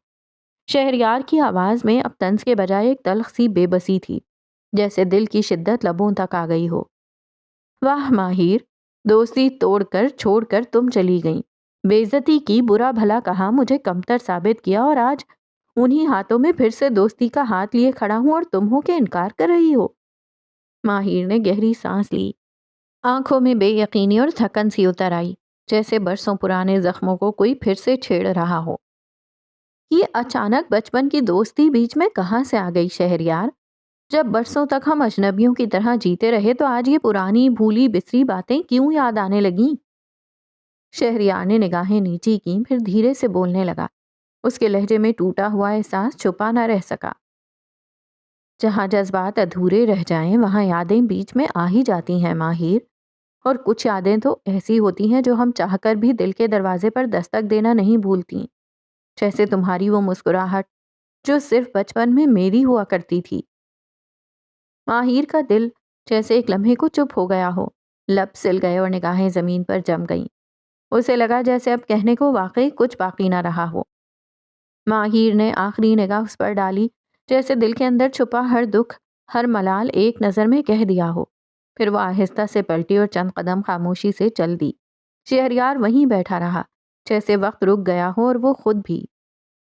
S1: شہریار کی آواز میں اب طنز کے بجائے ایک تلخ سی بے بسی تھی، جیسے دل کی شدت لبوں تک آ گئی ہو۔ واہ ماہر، دوستی توڑ کر چھوڑ کر تم چلی گئیں، بے عزتی کی، برا بھلا کہا، مجھے کمتر ثابت کیا، اور آج انہی ہاتھوں میں پھر سے دوستی کا ہاتھ لیے کھڑا ہوں اور تم ہو کہ انکار کر رہی ہو۔ ماہر نے گہری سانس لی۔ آنکھوں میں بے یقینی اور تھکن سی اتر آئی، جیسے برسوں پرانے زخموں کو کوئی پھر سے چھیڑ رہا ہو۔ یہ اچانک بچپن کی دوستی بیچ میں کہاں سے آ گئی شہریار؟ جب برسوں تک ہم اجنبیوں کی طرح جیتے رہے تو آج یہ پرانی بھولی بسری باتیں کیوں یاد آنے لگیں؟ شہریار نے نگاہیں نیچی کیں، پھر دھیرے سے بولنے لگا۔ اس کے لہجے میں ٹوٹا ہوا احساس چھپا نہ رہ سکا۔ جہاں جذبات ادھورے رہ جائیں وہاں یادیں بیچ میں آ ہی جاتی ہیں ماہر، اور کچھ یادیں تو ایسی ہوتی ہیں جو ہم چاہ کر بھی دل کے دروازے پر دستک دینا نہیں بھولتی، جیسے تمہاری وہ مسکراہٹ جو صرف بچپن میں میری ہوا کرتی تھی۔ ماہر کا دل جیسے ایک لمحے کو چپ ہو گیا ہو، لب سل گئے اور نگاہیں زمین پر جم گئیں۔ اسے لگا جیسے اب کہنے کو واقعی کچھ باقی نہ رہا ہو۔ ماہر نے آخری نگاہ اس پر ڈالی، جیسے دل کے اندر چھپا ہر دکھ، ہر ملال ایک نظر میں کہہ دیا ہو۔ پھر وہ آہستہ سے پلٹی اور چند قدم خاموشی سے چل دی۔ شہریار وہیں بیٹھا رہا، جیسے وقت رک گیا ہو، اور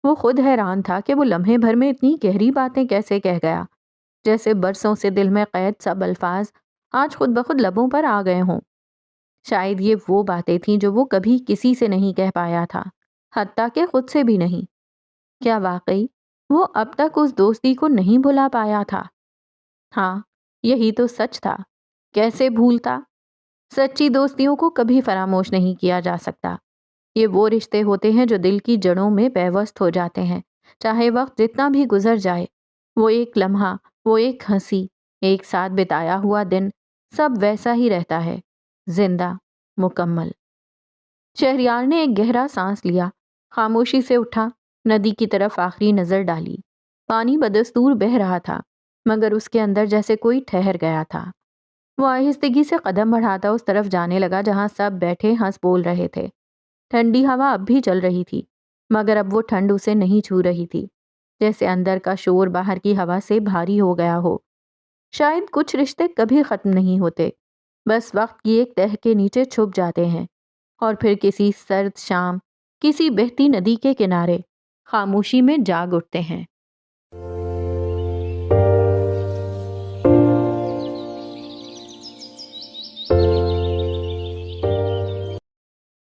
S1: وہ خود حیران تھا کہ وہ لمحے بھر میں اتنی گہری باتیں کیسے کہہ گیا، جیسے برسوں سے دل میں قید سب الفاظ آج خود بخود لبوں پر آ گئے ہوں۔ شاید یہ وہ باتیں تھیں جو وہ کبھی کسی سے نہیں کہہ پایا تھا، حتیٰ کہ خود سے بھی نہیں۔ کیا واقعی وہ اب تک اس دوستی کو نہیں بھلا پایا تھا؟ ہاں، یہی تو سچ تھا۔ کیسے بھولتا؟ سچی دوستیوں کو کبھی فراموش نہیں کیا جا سکتا۔ یہ وہ رشتے ہوتے ہیں جو دل کی جڑوں میں پیوست ہو جاتے ہیں، چاہے وقت جتنا بھی گزر جائے۔ وہ ایک لمحہ، وہ ایک ہنسی، ایک ساتھ بتایا ہوا دن، سب ویسا ہی رہتا ہے، زندہ، مکمل۔ شہریار نے ایک گہرا سانس لیا، خاموشی سے اٹھا، ندی کی طرف آخری نظر ڈالی۔ پانی بدستور بہہ رہا تھا، مگر اس کے اندر جیسے کوئی ٹھہر گیا تھا۔ وہ آہستگی سے قدم بڑھاتا اس طرف جانے لگا جہاں سب بیٹھے ہنس بول رہے تھے۔ ٹھنڈی ہوا اب بھی چل رہی تھی، مگر اب وہ ٹھنڈ اسے نہیں چھو رہی تھی، جیسے اندر کا شور باہر کی ہوا سے بھاری ہو گیا ہو۔ شاید کچھ رشتے کبھی ختم نہیں ہوتے، بس وقت کی ایک تہہ کے نیچے چھپ جاتے ہیں، اور پھر کسی سرد شام، کسی بہتی ندی کے کنارے خاموشی میں جاگ اٹھتے ہیں۔